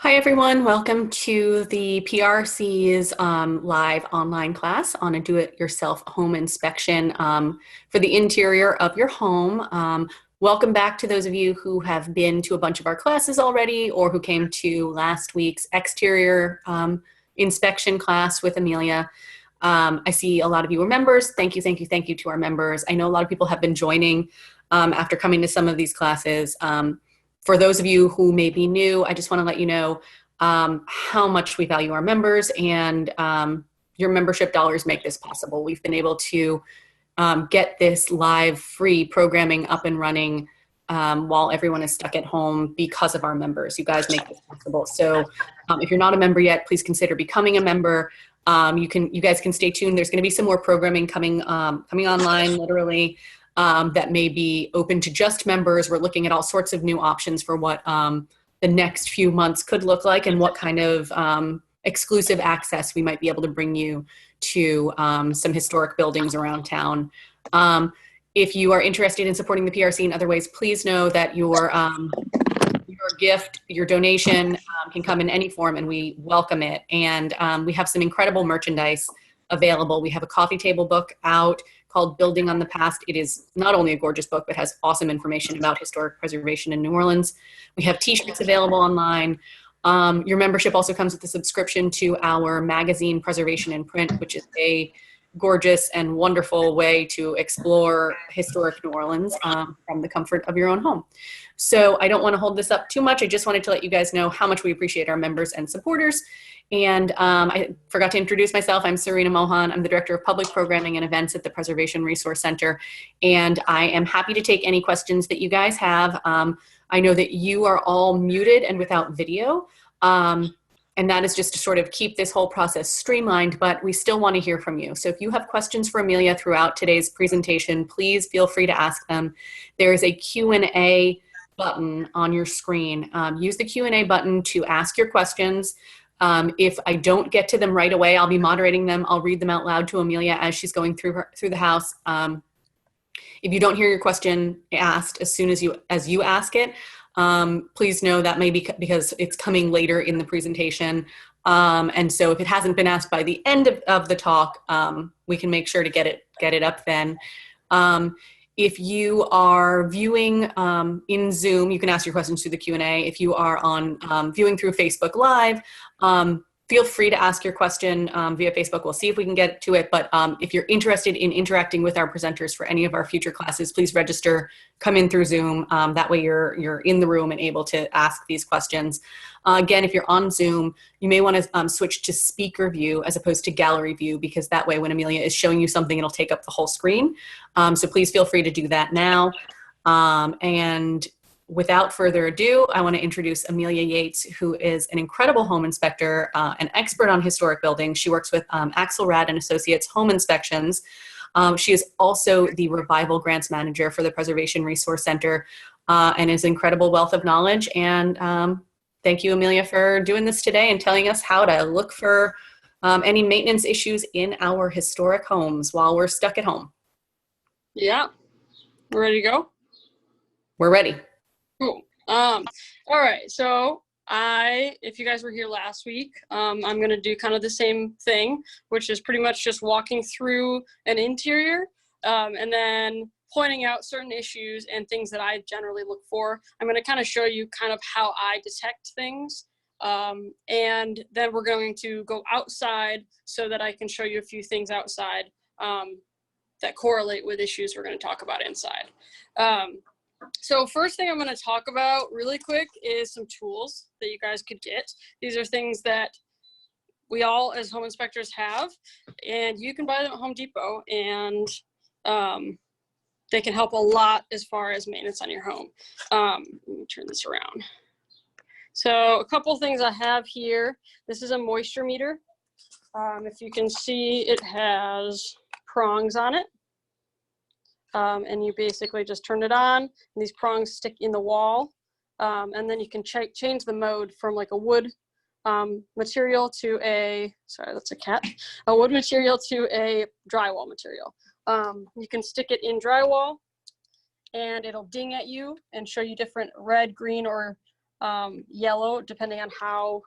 Hi, everyone. Welcome to the PRC's live online class on a do-it-yourself home inspection for the interior of your home. Welcome back to those of you who have been to a bunch of our classes already or who came to last week's exterior inspection class with Amelia. I see a lot of you are members. Thank you, thank you, thank you to our members. I know a lot of people have been joining after coming to some of these classes. For those of you who may be new, I just want to let you know how much we value our members, and your membership dollars make this possible. We've been able to get this live free programming up and running while everyone is stuck at home because of our members. You guys make this possible. So if you're not a member yet, please consider becoming a member. You guys can stay tuned. There's going to be some more programming coming online, literally. That may be open to just members. We're looking at all sorts of new options for what the next few months could look like and what kind of exclusive access we might be able to bring you to some historic buildings around town. If you are interested in supporting the PRC in other ways, please know that your gift, your donation can come in any form, and we welcome it. And we have some incredible merchandise available. We have a coffee table book out called Building on the Past. It is not only a gorgeous book, but has awesome information about historic preservation in New Orleans. We have t-shirts available online. Your membership also comes with a subscription to our magazine, Preservation in Print, which is a gorgeous and wonderful way to explore historic New Orleans from the comfort of your own home. So I don't want to hold this up too much. I just wanted to let you guys know how much we appreciate our members and supporters. And I forgot to introduce myself. I'm Serena Mohan. I'm the Director of Public Programming and Events at the Preservation Resource Center. And I am happy to take any questions that you guys have. I know that you are all muted and without video. And that is just to sort of keep this whole process streamlined, but we still want to hear from you. So if you have questions for Amelia throughout today's presentation, please feel free to ask them. There is a Q&A button on your screen. Use the Q&A button to ask your questions. If I don't get to them right away, I'll be moderating them. I'll read them out loud to Amelia as she's going through the house. If you don't hear your question asked as soon as you ask it, please know that may be because it's coming later in the presentation. And so if it hasn't been asked by the end of the talk, we can make sure to get it up then. If you are viewing in Zoom, you can ask your questions through the Q&A. If you are on viewing through Facebook Live, feel free to ask your question via Facebook. We'll see if we can get to it. But if you're interested in interacting with our presenters for any of our future classes, please register, come in through Zoom. That way you're in the room and able to ask these questions. Again, if you're on Zoom, you may want to switch to speaker view as opposed to gallery view, because that way when Amelia is showing you something, it'll take up the whole screen. So please feel free to do that now. And without further ado, I want to introduce Amelia Yates, who is an incredible home inspector, an expert on historic buildings. She works with Axelrad and Associates Home Inspections. She is also the Revival Grants Manager for the Preservation Resource Center, and is an incredible wealth of knowledge. And thank you, Amelia, for doing this today and telling us how to look for any maintenance issues in our historic homes while we're stuck at home. Yeah, we're ready to go? We're ready. Cool. All right, so if you guys were here last week, I'm going to do kind of the same thing, which is pretty much just walking through an interior and then pointing out certain issues and things that I generally look for. I'm going to kind of show you kind of how I detect things. And then we're going to go outside so that I can show you a few things outside that correlate with issues we're going to talk about inside. So first thing I'm going to talk about really quick is some tools that you guys could get. These are things that we all as home inspectors have, and you can buy them at Home Depot, and they can help a lot as far as maintenance on your home. Let me turn this around. So a couple things I have here. This is a moisture meter. If you can see, it has prongs on it. And you basically just turn it on, and these prongs stick in the wall. And then you can change the mode from like a wood material to a wood material to a drywall material. You can stick it in drywall, and it'll ding at you and show you different red, green, or yellow depending on how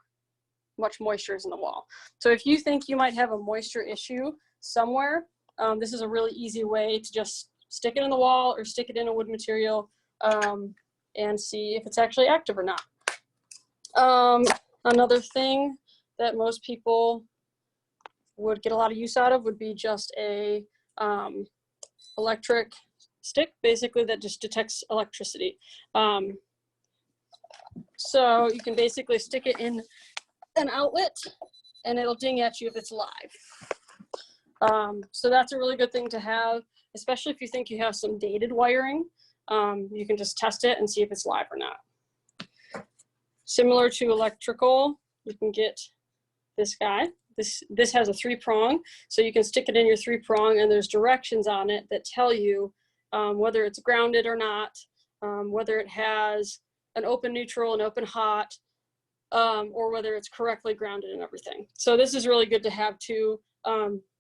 much moisture is in the wall. So if you think you might have a moisture issue somewhere, this is a really easy way to just stick it in the wall or stick it in a wood material and see if it's actually active or not. Another thing that most people would get a lot of use out of would be just a electric stick, basically, that just detects electricity. So you can basically stick it in an outlet and it'll ding at you if it's live. So that's a really good thing to have, especially if you think you have some dated wiring. You can just test it and see if it's live or not. Similar to electrical, you can get this guy. This has a 3-prong, so you can stick it in your 3-prong and there's directions on it that tell you whether it's grounded or not, whether it has an open neutral and open hot, or whether it's correctly grounded and everything. So this is really good to have too.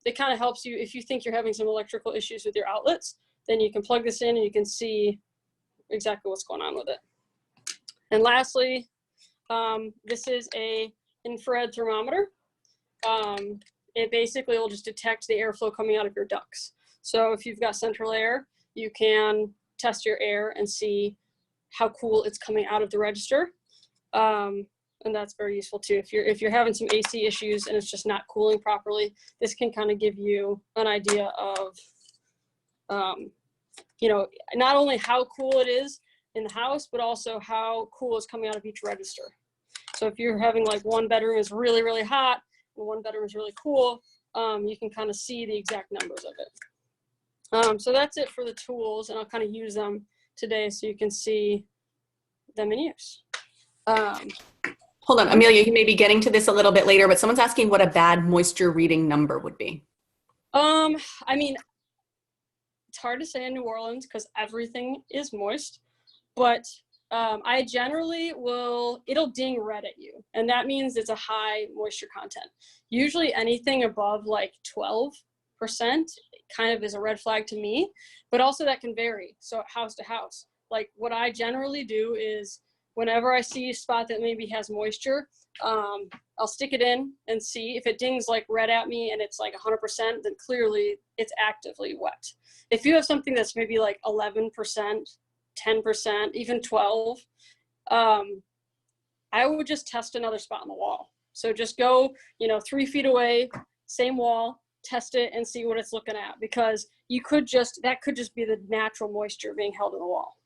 It kind of helps you if you think you're having some electrical issues with your outlets, then you can plug this in and you can see exactly what's going on with it. And lastly, this is a infrared thermometer. It basically will just detect the airflow coming out of your ducts. So if you've got central air, you can test your air and see how cool it's coming out of the register. And that's very useful too. If you're having some AC issues and it's just not cooling properly, this can kind of give you an idea of, you know, not only how cool it is in the house, but also how cool is coming out of each register. So if you're having like one bedroom is really, really hot and one bedroom is really cool, you can kind of see the exact numbers of it. So that's it for the tools, and I'll kind of use them today so you can see them in use. Hold on, Amelia, you may be getting to this a little bit later, but someone's asking what a bad moisture reading number would be. I mean, it's hard to say in New Orleans because everything is moist, but I generally it'll ding red at you, and that means it's a high moisture content. Usually anything above like 12% kind of is a red flag to me, but also that can vary, so house to house. Like what I generally do is whenever I see a spot that maybe has moisture, I'll stick it in and see if it dings like red at me and it's like 100%, then clearly it's actively wet. If you have something that's maybe like 11%, 10%, even 12, I would just test another spot on the wall. So just go, 3 feet away, same wall, test it and see what it's looking at, because that could just be the natural moisture being held in the wall.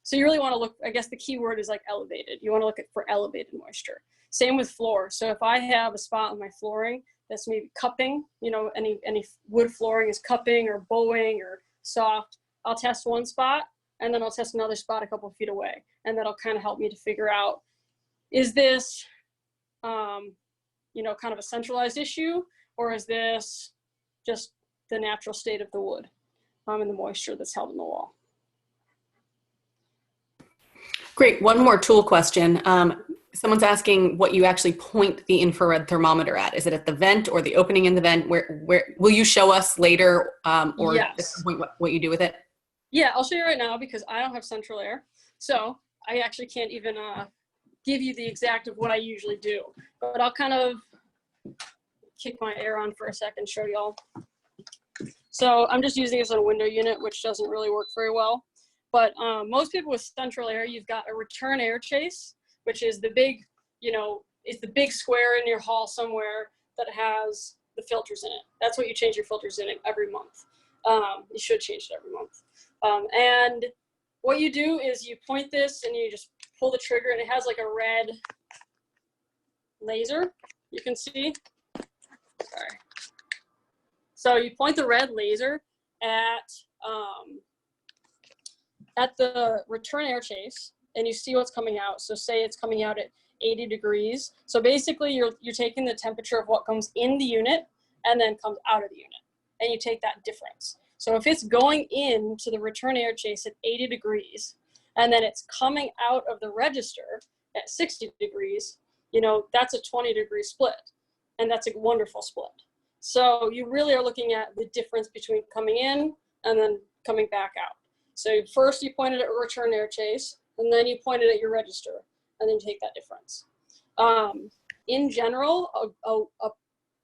So you really want to look, I guess the key word is like elevated. You want to look for elevated moisture. Same with floor. So if I have a spot on my flooring that's maybe cupping, any wood flooring is cupping or bowing or soft, I'll test one spot and then I'll test another spot a couple feet away. And that'll kind of help me to figure out, is this, kind of a centralized issue, or is this just the natural state of the wood and the moisture that's held in the wall? Great. One more tool question. Someone's asking what you actually point the infrared thermometer at. Is it at the vent or the opening in the vent? Where will you show us later, or yes. at some point what you do with it? Yeah, I'll show you right now because I don't have central air. So I actually can't even give you the exact of what I usually do. But I'll kind of kick my air on for a second, show y'all. So I'm just using this on a window unit, which doesn't really work very well. But most people with central air, you've got a return air chase, which is the big, is the big square in your hall somewhere that has the filters in it. That's what you change your filters in every month. You should change it every month. And what you do is you point this and you just pull the trigger, and it has like a red laser, you can see. Sorry. So you point the red laser at the return air chase, and you see what's coming out. So say it's coming out at 80 degrees. So basically you're taking the temperature of what comes in the unit and then comes out of the unit, and you take that difference. So if it's going into the return air chase at 80 degrees, and then it's coming out of the register at 60 degrees, that's a 20-degree split, and that's a wonderful split. So you really are looking at the difference between coming in and then coming back out. So first you pointed at a return air chase, and then you point it at your register, and then take that difference. In general, a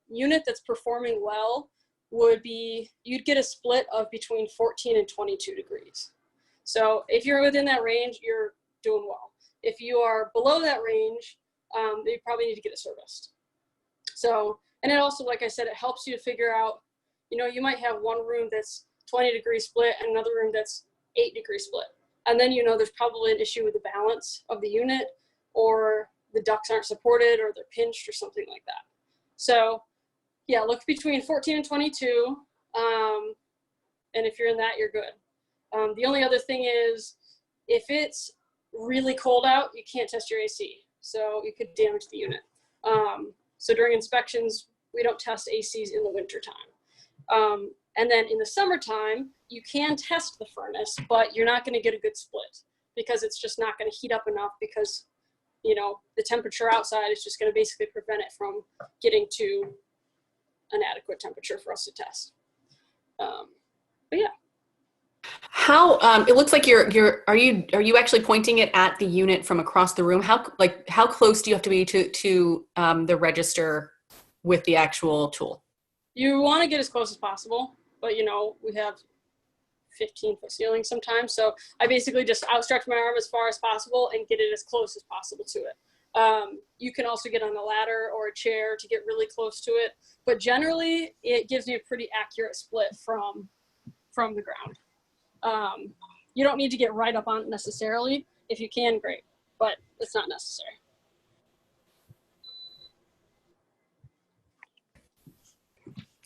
unit that's performing well would be, you'd get a split of between 14 and 22 degrees. So if you're within that range, you're doing well. If you are below that range, you probably need to get it serviced. So, and it also, like I said, it helps you to figure out, you know, you might have one room that's 20-degree split and another room that's 8-degree split. And then, you know, there's probably an issue with the balance of the unit, or the ducts aren't supported, or they're pinched or something like that. So yeah, look between 14 and 22. And if you're in that, you're good. The only other thing is, if it's really cold out, you can't test your AC. So you could damage the unit. So during inspections, we don't test ACs in the wintertime. And then in the summertime, you can test the furnace, but you're not going to get a good split, because it's just not going to heat up enough, because, you know, the temperature outside is just going to basically prevent it from getting to an adequate temperature for us to test. But yeah. How it looks like are you actually pointing it at the unit from across the room? How close do you have to be to the register with the actual tool? You want to get as close as possible, but you know, we have 15-foot ceilings sometimes, so I basically just outstretch my arm as far as possible and get it as close as possible to it. You can also get on a ladder or a chair to get really close to it, but generally it gives me a pretty accurate split from the ground. You don't need to get right up on it necessarily. If you can, great, but it's not necessary.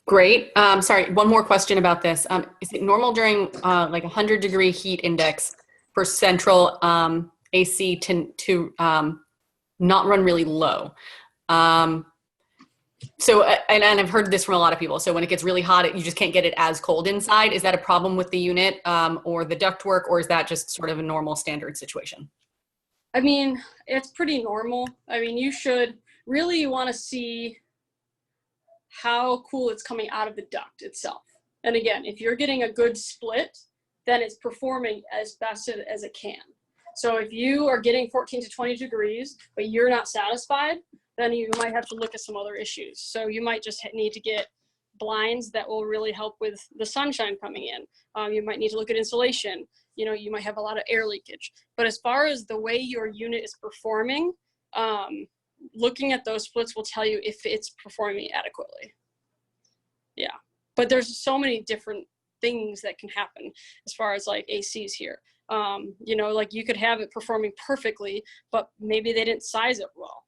Great. Sorry, one more question about this. Is it normal during like 100-degree heat index for central AC to not run really low? So, and I've heard this from a lot of people. So when it gets really hot, you just can't get it as cold inside. Is that a problem with the unit or the ductwork, or is that just sort of a normal standard situation? I mean, it's pretty normal. I mean, you want to see how cool it's coming out of the duct itself. And again, if you're getting a good split, then it's performing as best as it can. So if you are getting 14 to 20 degrees, but you're not satisfied, then you might have to look at some other issues. So you might just need to get blinds that will really help with the sunshine coming in. You might need to look at insulation. You know, you might have a lot of air leakage. But as far as the way your unit is performing, looking at those splits will tell you if it's performing adequately. Yeah, but there's so many different things that can happen as far as like ACs here. You know, like you could have it performing perfectly, but maybe they didn't size it well.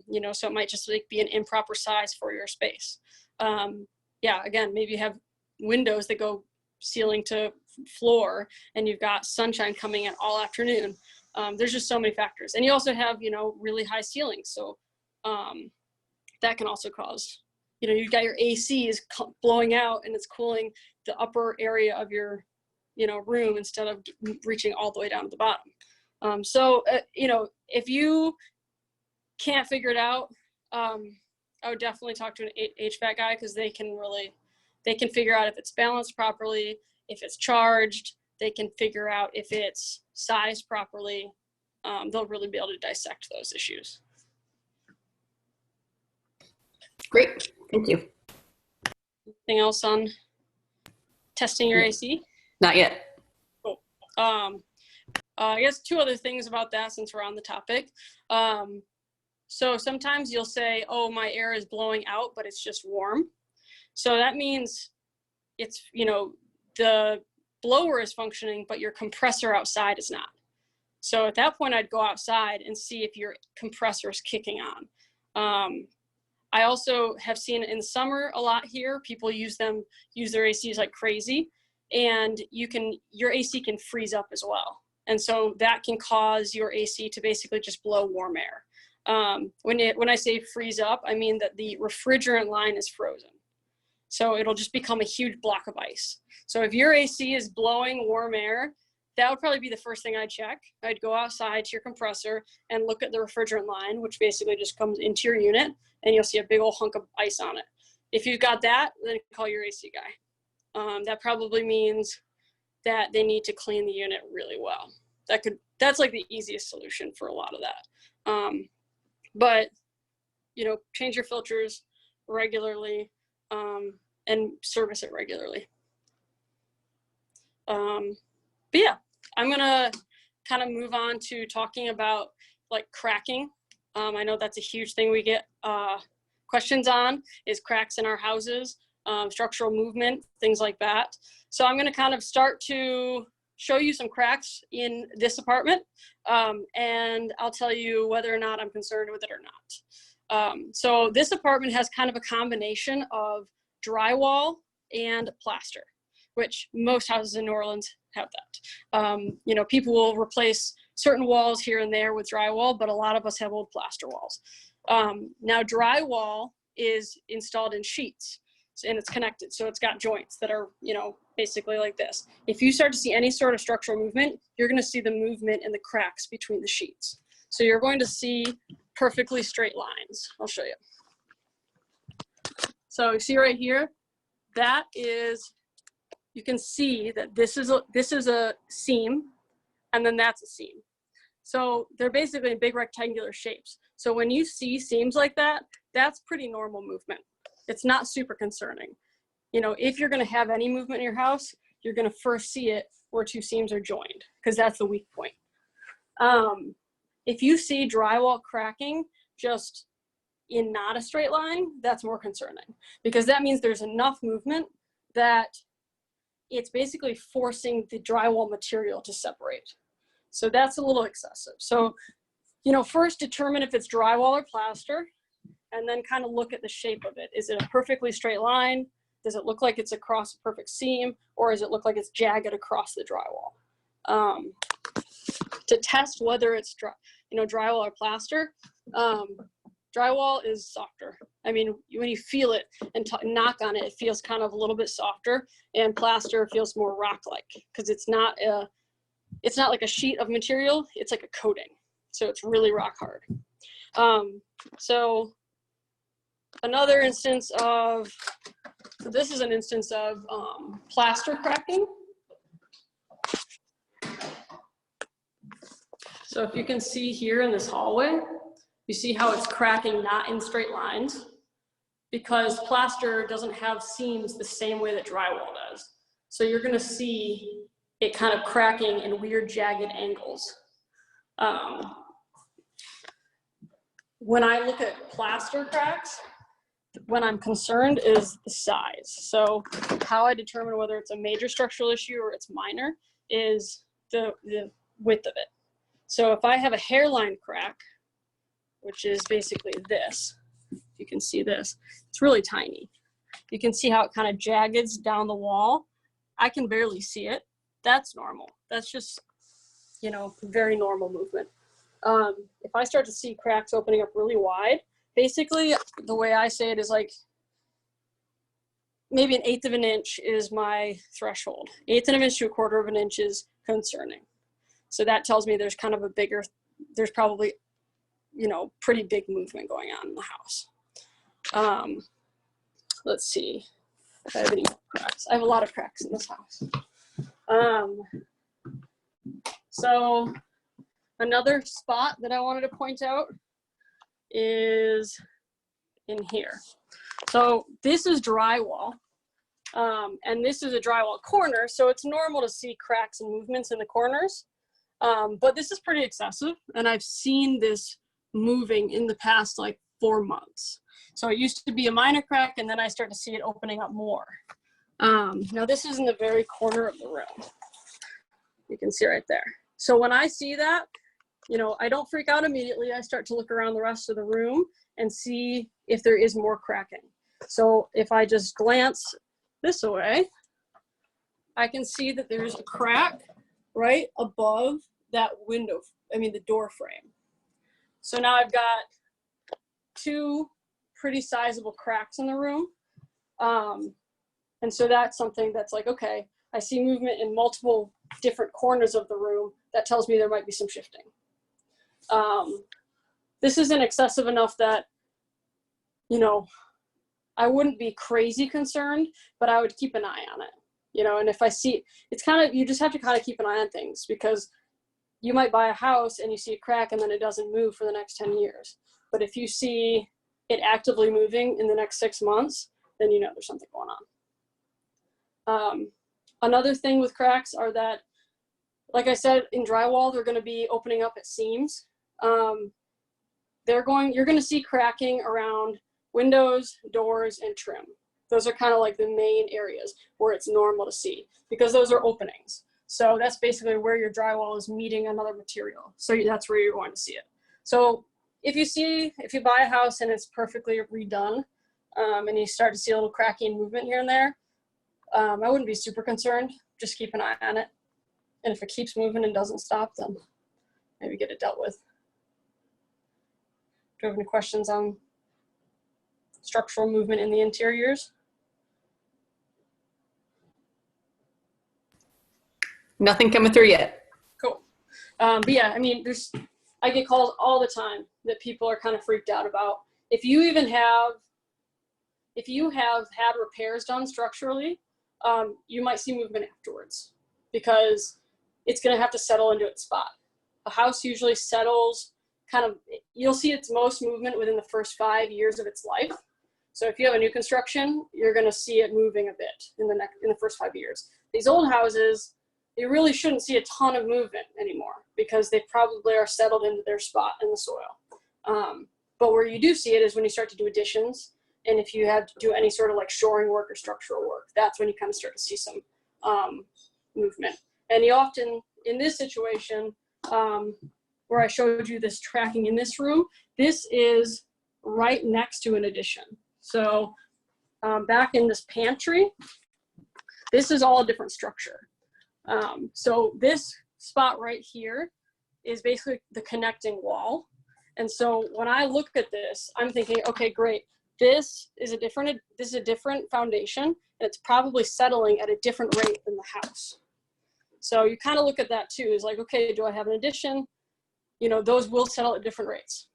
You know, so it might just like be an improper size for your space. Yeah, again, maybe you have windows that go ceiling to floor and you've got sunshine coming in all afternoon. There's just so many factors. And you also have, you know, really high ceilings. So that can also cause, you know, you've got your AC is blowing out and it's cooling the upper area of your, you know, room instead of reaching all the way down to the bottom. You know, if you can't figure it out, I would definitely talk to an HVAC guy, because they can figure out if it's balanced properly, if it's charged, they can figure out if it's sized properly. They'll really be able to dissect those issues. Great, thank you. Anything else on testing your AC? Not yet. Cool. I guess two other things about that since we're on the topic. So sometimes you'll say, oh, my air is blowing out, but it's just warm. So that means it's, you know, the blower is functioning, but your compressor outside is not. So at that point, I'd go outside and see if your compressor is kicking on. I also have seen in summer a lot here, people use their ACs like crazy, and your AC can freeze up as well. And so that can cause your AC to basically just blow warm air. When I say freeze up, I mean that the refrigerant line is frozen. So it'll just become a huge block of ice. So if your AC is blowing warm air, that would probably be the first thing I'd check. I'd go outside to your compressor and look at the refrigerant line, which basically just comes into your unit, and you'll see a big old hunk of ice on it. If you've got that, then call your AC guy. That probably means that they need to clean the unit really well. that's like the easiest solution for a lot of that. But, you know, change your filters regularly, and service it regularly. But yeah, I'm gonna kind of move on to talking about like cracking. I know that's a huge thing we get questions on, is cracks in our houses, structural movement, things like that. So I'm going to kind of start to show you some cracks in this apartment, and I'll tell you whether or not I'm concerned with it or not. So this apartment has kind of a combination of drywall and plaster, which most houses in New Orleans have that. You know, people will replace certain walls here and there with drywall, but a lot of us have old plaster walls. Now drywall is installed in sheets and it's connected. So it's got joints that are, you know, basically like this. If you start to see any sort of structural movement, you're going to see the movement in the cracks between the sheets. So you're going to see perfectly straight lines. I'll show you. So you see right here, that is, you can see that this is a seam, and then that's a seam. So they're basically in big rectangular shapes. So when you see seams like that, that's pretty normal movement. It's not super concerning. You know, if you're going to have any movement in your house, you're going to first see it where two seams are joined, because that's the weak point. If you see drywall cracking just in not a straight line, that's more concerning, because that means there's enough movement that it's basically forcing the drywall material to separate. So that's a little excessive. So, you know, first determine if it's drywall or plaster, and then kind of look at the shape of it. Is it a perfectly straight line? Does it look like it's across a perfect seam, or does it look like it's jagged across the drywall? To test whether it's drywall or plaster, drywall is softer. I mean, when you feel it and knock on it, it feels kind of a little bit softer, and plaster feels more rock-like, because it's not like a sheet of material, it's like a coating. So it's really rock hard. So another instance of, so this is an instance of plaster cracking. So if you can see here in this hallway, you see how it's cracking not in straight lines, because plaster doesn't have seams the same way that drywall does. So you're gonna see it kind of cracking in weird jagged angles. When I look at plaster cracks, when I'm concerned is the size. So how I determine whether it's a major structural issue or it's minor is the width of it. So if I have a hairline crack, which is basically this, you can see this, it's really tiny. You can see how it kind of jaggeds down the wall. I can barely see it. That's normal. That's just, you know, very normal movement. If I start to see cracks opening up really wide, basically the way I say it is like maybe 1/8 of an inch is my threshold. 1/8 of an inch to 1/4 of an inch is concerning. So that tells me there's kind of there's probably, you know, pretty big movement going on in the house. Let's see if I have any more cracks. I have a lot of cracks in this house. So another spot that I wanted to point out is in here. So this is drywall, and this is a drywall corner, so it's normal to see cracks and movements in the corners, but this is pretty excessive, and I've seen this moving in the past like 4 months. So it used to be a minor crack, and then I start to see it opening up more. Now this is in the very corner of the room. You can see right there. So when I see that, you know, I don't freak out immediately. I start to look around the rest of the room and see if there is more cracking. So if I just glance this way, I can see that there's a crack right above that window, the door frame. So now I've got 2 pretty sizable cracks in the room. And so that's something that's like, okay, I see movement in multiple different corners of the room. That tells me there might be some shifting. This isn't excessive enough that, you know, I wouldn't be crazy concerned, but I would keep an eye on it, you know, and if I see, it's kind of, you just have to kind of keep an eye on things, because you might buy a house and you see a crack and then it doesn't move for the next 10 years. But if you see it actively moving in the next 6 months, then you know there's something going on. Another thing with cracks are that, like I said, in drywall, they're going to be opening up at seams. You're going to see cracking around windows, doors, and trim. Those are kind of like the main areas where it's normal to see, because those are openings. So that's basically where your drywall is meeting another material. So that's where you're going to see it. So if you buy a house and it's perfectly redone, and you start to see a little cracking movement here and there, I wouldn't be super concerned. Just keep an eye on it. And if it keeps moving and doesn't stop, then maybe get it dealt with. Do you have any questions on structural movement in the interiors? Nothing coming through yet. Cool. But yeah, I mean, I get calls all the time that people are kind of freaked out about. If you have had repairs done structurally, you might see movement afterwards, because it's going to have to settle into its spot. A house usually settles you'll see its most movement within the first 5 years of its life. So if you have a new construction, you're going to see it moving a bit in the first 5 years. These old houses, you really shouldn't see a ton of movement anymore, because they probably are settled into their spot in the soil. But where you do see it is when you start to do additions, and if you have to do any sort of like shoring work or structural work, that's when you kind of start to see some movement. And you often, in this situation, where I showed you this tracking in this room, this is right next to an addition. So back in this pantry, this is all a different structure. So this spot right here is basically the connecting wall. And so when I look at this, I'm thinking, okay, great. This is a different foundation, and it's probably settling at a different rate than the house. So you kind of look at that too, is like, okay, do I have an addition? You know, those will settle at different rates.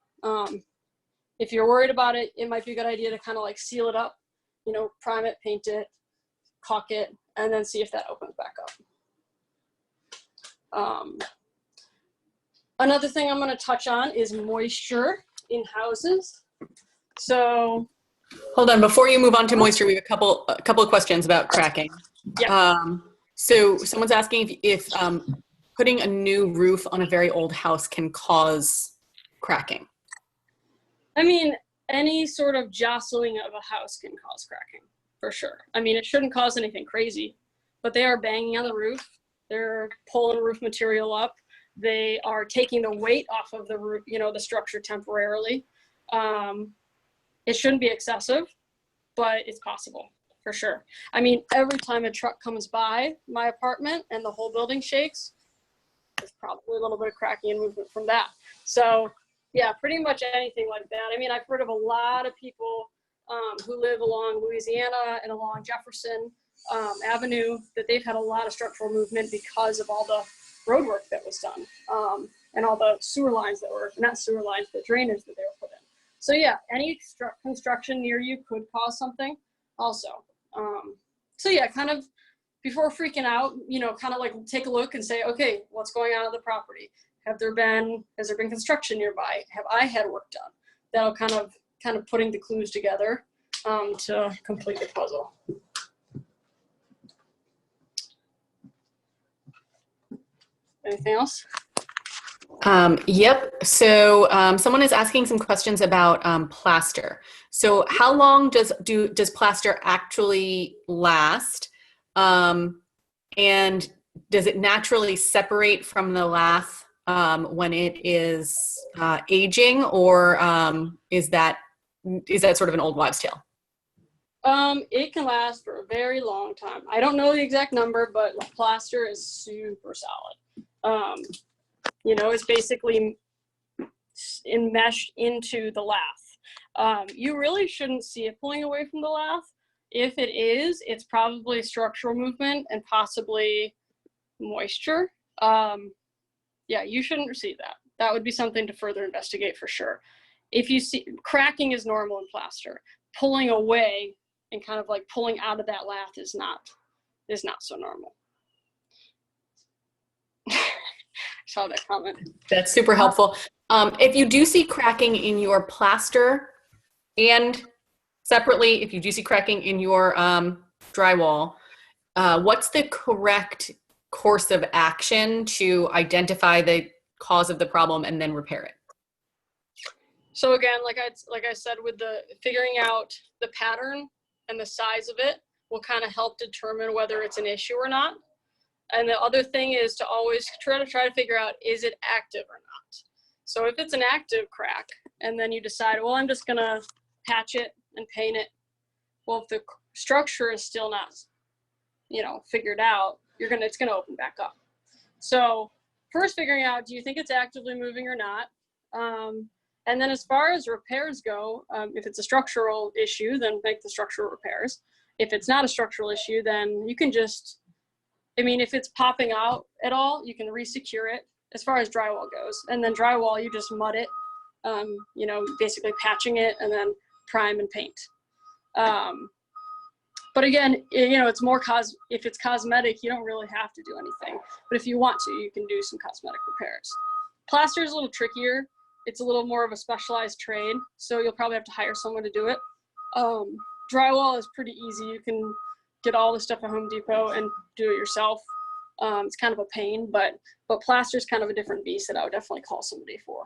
If you're worried about it, it might be a good idea to kind of like seal it up, you know, prime it, paint it, caulk it, and then see if that opens back up. Another thing I'm going to touch on is moisture in houses. So, hold on, before you move on to moisture, we have a couple of questions about cracking. Yeah. So someone's asking if putting a new roof on a very old house can cause cracking. I mean, any sort of jostling of a house can cause cracking, for sure. I mean, it shouldn't cause anything crazy, but they are banging on the roof. They're pulling roof material up. They are taking the weight off of the roof, you know, the structure temporarily. It shouldn't be excessive, but it's possible, for sure. I mean, every time a truck comes by my apartment and the whole building shakes, there's probably a little bit of cracking and movement from that. So yeah, pretty much anything like that. I mean, I've heard of a lot of people who live along Louisiana and along Jefferson Avenue, that they've had a lot of structural movement because of all the road work that was done, and all the sewer lines that were, not sewer lines, but drainage that they were put in. So yeah, any construction near you could cause something also. So yeah, kind of before freaking out, you know, kind of like take a look and say, okay, what's going on at the property? Has there been construction nearby? Have I had work done? That'll kind of putting the clues together to complete the puzzle. Anything else? Yep. So someone is asking some questions about plaster. So how long does plaster actually last? And does it naturally separate from the lath when it is aging, or is that sort of an old wives' tale? It can last for a very long time. I don't know the exact number, but plaster is super solid. You know, it's basically enmeshed into the lath. You really shouldn't see it pulling away from the lath. If it is, it's probably structural movement and possibly moisture. Yeah, you shouldn't see that. That would be something to further investigate for sure. If you see cracking is normal in plaster. Pulling away and kind of like pulling out of that lath is not so normal. saw that comment. That's super helpful. If you do see cracking in your plaster and separately, if you do see cracking in your drywall, what's the correct course of action to identify the cause of the problem and then repair it? So again, like I said, with the figuring out the pattern and the size of it will kind of help determine whether it's an issue or not. And the other thing is to always try to figure out, is it active or not? So if it's an active crack and then you decide, well, I'm just gonna patch it and paint it. Well, if the structure is still not, figured out, it's gonna open back up. So first figuring out, do you think it's actively moving or not? And then as far as repairs go, if it's a structural issue, then make the structural repairs. If it's not a structural issue, then you can just, if it's popping out at all, you can re-secure it as far as drywall goes. And then drywall, you just mud it, basically patching it and then prime and paint. But again, it's more if it's cosmetic, you don't really have to do anything. But if you want to, you can do some cosmetic repairs. Plaster is a little trickier. It's a little more of a specialized trade, so you'll probably have to hire someone to do it. Drywall is pretty easy. You can get all the stuff at Home Depot and do it yourself. It's kind of a pain, but plaster is kind of a different beast that I would definitely call somebody for,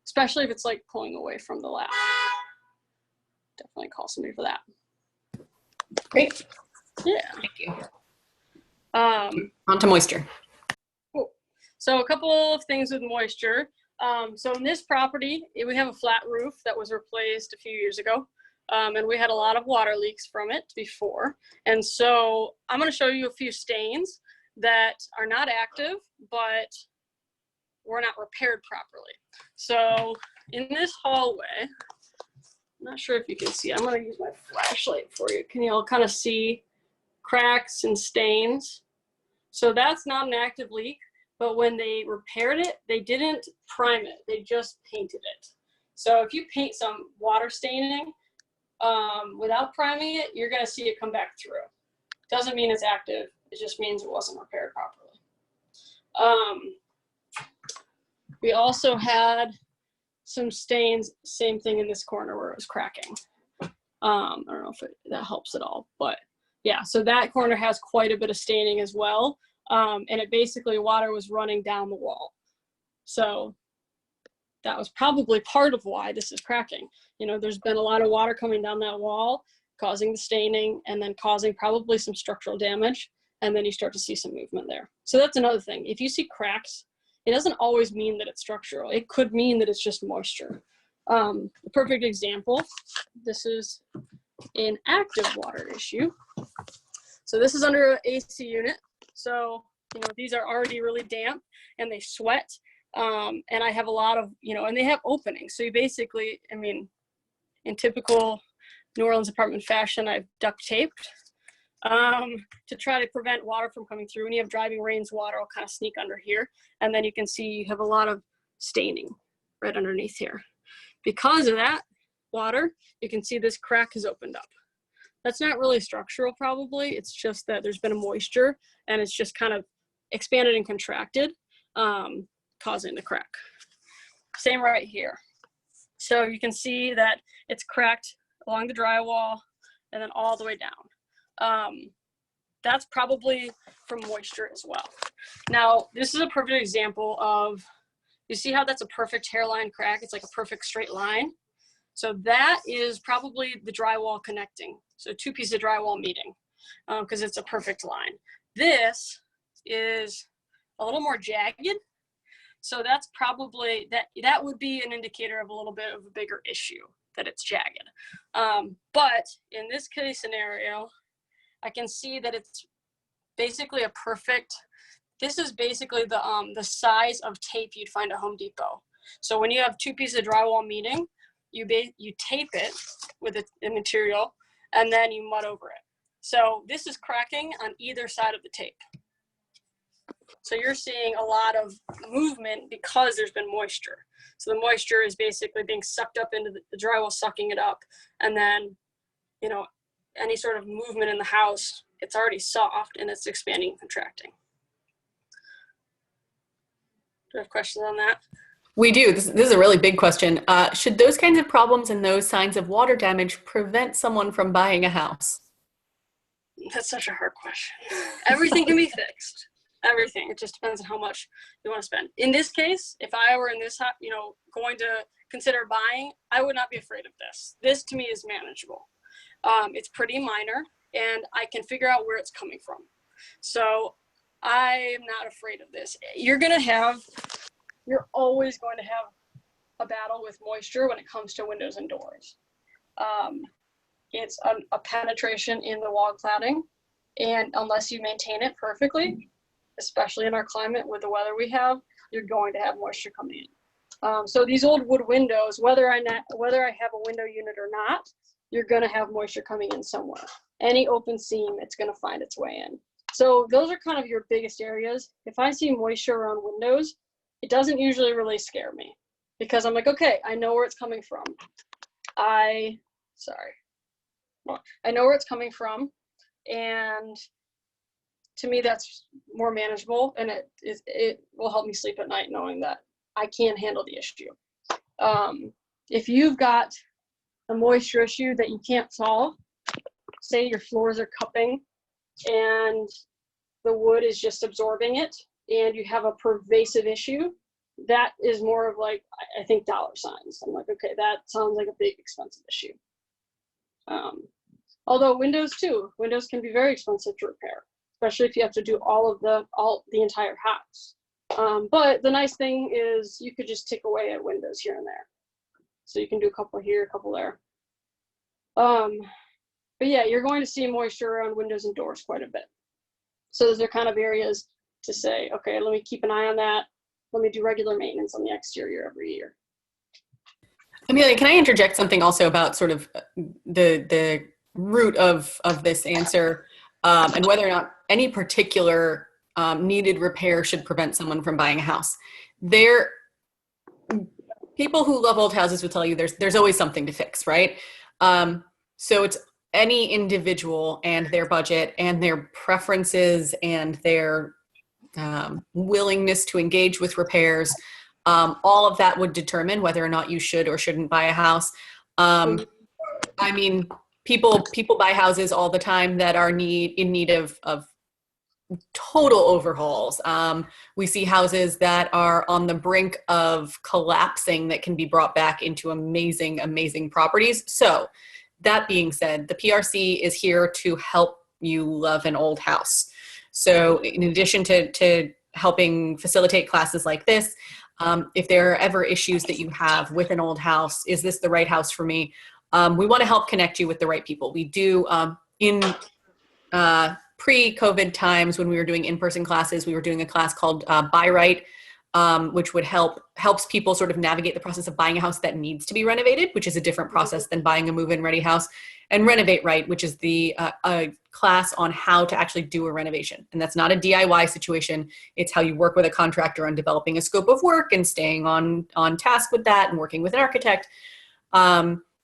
especially if it's like pulling away from the lap. Definitely call somebody for that. Great. Yeah. Thank you. On to moisture. Cool. So a couple of things with moisture. So in this property, we have a flat roof that was replaced a few years ago. And we had a lot of water leaks from it before. And so I'm going to show you a few stains that are not active, but were not repaired properly. So in this hallway, I'm not sure if you can see, I'm going to use my flashlight for you. Can you all kind of see cracks and stains? So that's not an active leak, but when they repaired it, they didn't prime it. They just painted it. So if you paint some water staining without priming it, you're going to see it come back through. Doesn't mean it's active. It just means it wasn't repaired properly. We also had some stains, same thing in this corner where it was cracking. I don't know if that helps at all, but yeah, so that corner has quite a bit of staining as well. And it basically, water was running down the wall. So that was probably part of why this is cracking. There's been a lot of water coming down that wall, causing the staining and then causing probably some structural damage. And then you start to see some movement there. So that's another thing. If you see cracks, it doesn't always mean that it's structural. It could mean that it's just moisture. A perfect example, this is an active water issue. So this is under an AC unit. So, these are already really damp and they sweat. And I have a lot of, and they have openings. So you basically, in typical New Orleans apartment fashion, I've duct taped to try to prevent water from coming through. When you have driving rains, water will kind of sneak under here. And then you can see you have a lot of staining right underneath here. Because of that water, you can see this crack has opened up. That's not really structural probably. It's just that there's been a moisture and it's just kind of expanded and contracted, causing the crack. Same right here. So you can see that it's cracked along the drywall and then all the way down. That's probably from moisture as well. Now, this is a perfect example of, you see how that's a perfect hairline crack? It's like a perfect straight line. So that is probably the drywall connecting. So two pieces of drywall meeting, because it's a perfect line. This is a little more jagged. So that's probably, that would be an indicator of a little bit of a bigger issue, that it's jagged. But in this case scenario, I can see that it's basically a perfect, this is basically the size of tape you'd find at Home Depot. So when you have two pieces of drywall meeting, you tape it with a material and then you mud over it. So this is cracking on either side of the tape. So you're seeing a lot of movement because there's been moisture. So the moisture is basically being sucked up into the drywall, sucking it up. And then, any sort of movement in the house, it's already soft and it's expanding and contracting. Do you have questions on that? We do. This is a really big question. Should those kinds of problems and those signs of water damage prevent someone from buying a house? That's such a hard question. Everything can be fixed. Everything. It just depends on how much you want to spend. In this case, if I were in this, going to consider buying, I would not be afraid of this. This to me is manageable. It's pretty minor, and I can figure out where it's coming from. So I'm not afraid of this. You're always going to have a battle with moisture when it comes to windows and doors. It's a penetration in the wall cladding, and unless you maintain it perfectly, especially in our climate with the weather we have, you're going to have moisture coming in. So these old wood windows, whether I have a window unit or not, you're going to have moisture coming in somewhere. Any open seam, it's going to find its way in. So those are kind of your biggest areas. If I see moisture around windows, it doesn't usually really scare me because I'm like, okay, I know where it's coming from. I know where it's coming from, and to me that's more manageable, and it will help me sleep at night knowing that I can handle the issue. If you've got a moisture issue that you can't solve, say your floors are cupping and the wood is just absorbing it, and you have a pervasive issue, that is more of like, I think, dollar signs. I'm like, okay, that sounds like a big expensive issue. Although windows can be very expensive to repair, especially if you have to do the entire house. But the nice thing is you could just tick away at windows here and there. So you can do a couple here, a couple there. But yeah, you're going to see moisture around windows and doors quite a bit. So those are kind of areas to say, okay, let me keep an eye on that. Let me do regular maintenance on the exterior every year. Amelia, can I interject something also about sort of the root of this answer, and whether or not any particular needed repair should prevent someone from buying a house? People who love old houses will tell you there's always something to fix, right? So it's any individual and their budget and their preferences and their willingness to engage with repairs. All of that would determine whether or not you should or shouldn't buy a house. I mean, people buy houses all the time that are in need of total overhauls. We see houses that are on the brink of collapsing that can be brought back into amazing, amazing properties. So that being said, the PRC is here to help you love an old house. So in addition to helping facilitate classes like this, if there are ever issues that you have with an old house, is this the right house for me? We want to help connect you with the right people. We do in pre-COVID times when we were doing in-person classes, we were doing a class called Buy Right, which helps people sort of navigate the process of buying a house that needs to be renovated, which is a different process than buying a move-in ready house, and Renovate Right, which is the a class on how to actually do a renovation. And that's not a DIY situation. It's how you work with a contractor on developing a scope of work and staying on task with that and working with an architect.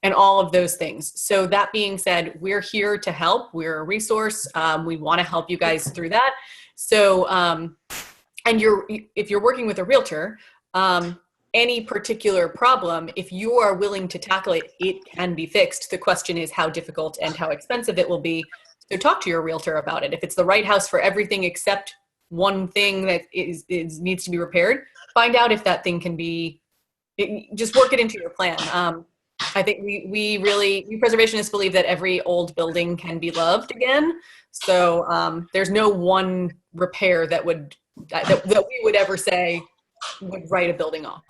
And all of those things. So that being said, we're here to help. We're a resource. We want to help you guys through that. So, and if you're working with a realtor, any particular problem, if you are willing to tackle it, it can be fixed. The question is how difficult and how expensive it will be. So talk to your realtor about it. If it's the right house for everything except one thing that needs to be repaired, find out if that thing can be, just work it into your plan. I think we preservationists believe that every old building can be loved again. So there's no one repair that we would ever say would write a building off.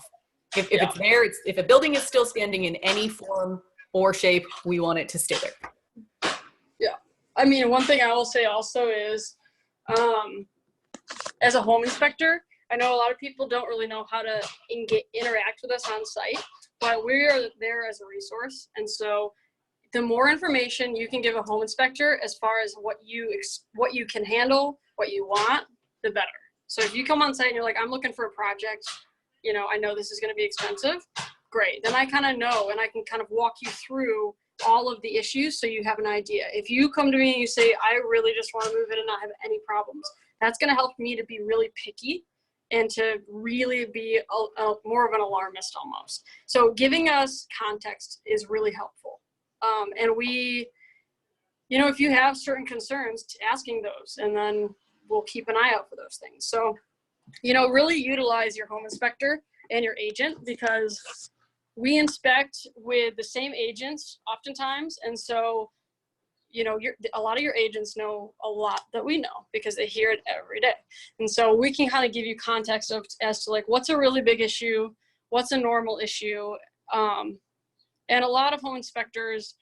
If it's there, if a building is still standing in any form or shape, we want it to stay there. Yeah, I mean, one thing I will say also is, as a home inspector, I know a lot of people don't really know how to interact with us on site, but we are there as a resource. And so the more information you can give a home inspector as far as what you can handle, what you want, the better. So if you come on site and you're like, I'm looking for a project, I know this is going to be expensive, great. Then I kind of know, and I can kind of walk you through all of the issues so you have an idea. If you come to me and you say, I really just want to move in and not have any problems, that's going to help me to be really picky and to really be more of an alarmist almost. So giving us context is really helpful. And we, you know, if you have certain concerns, asking those, and then we'll keep an eye out for those things. So, you know, really utilize your home inspector and your agent, because we inspect with the same agents oftentimes. And so, you know, a lot of your agents know a lot that we know because they hear it every day. And so we can kind of give you context as to like, what's a really big issue, what's a normal issue. And a lot of home inspectors,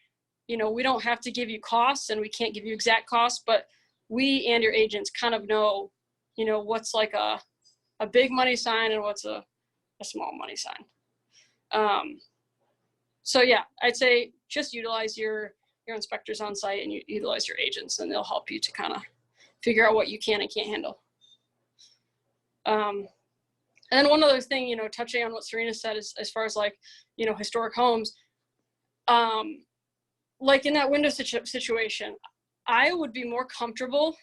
you know, we don't have to give you costs, and we can't give you exact costs, but we and your agents kind of know, you know, what's like a big money sign and what's a small money sign. So yeah, I'd say just utilize your inspectors on site, and you utilize your agents, and they'll help you to kind of figure out what you can and can't handle. And then one other thing, you know, touching on what Serena said is, as far as like, you know, historic homes, like in that window situation, I would be more comfortable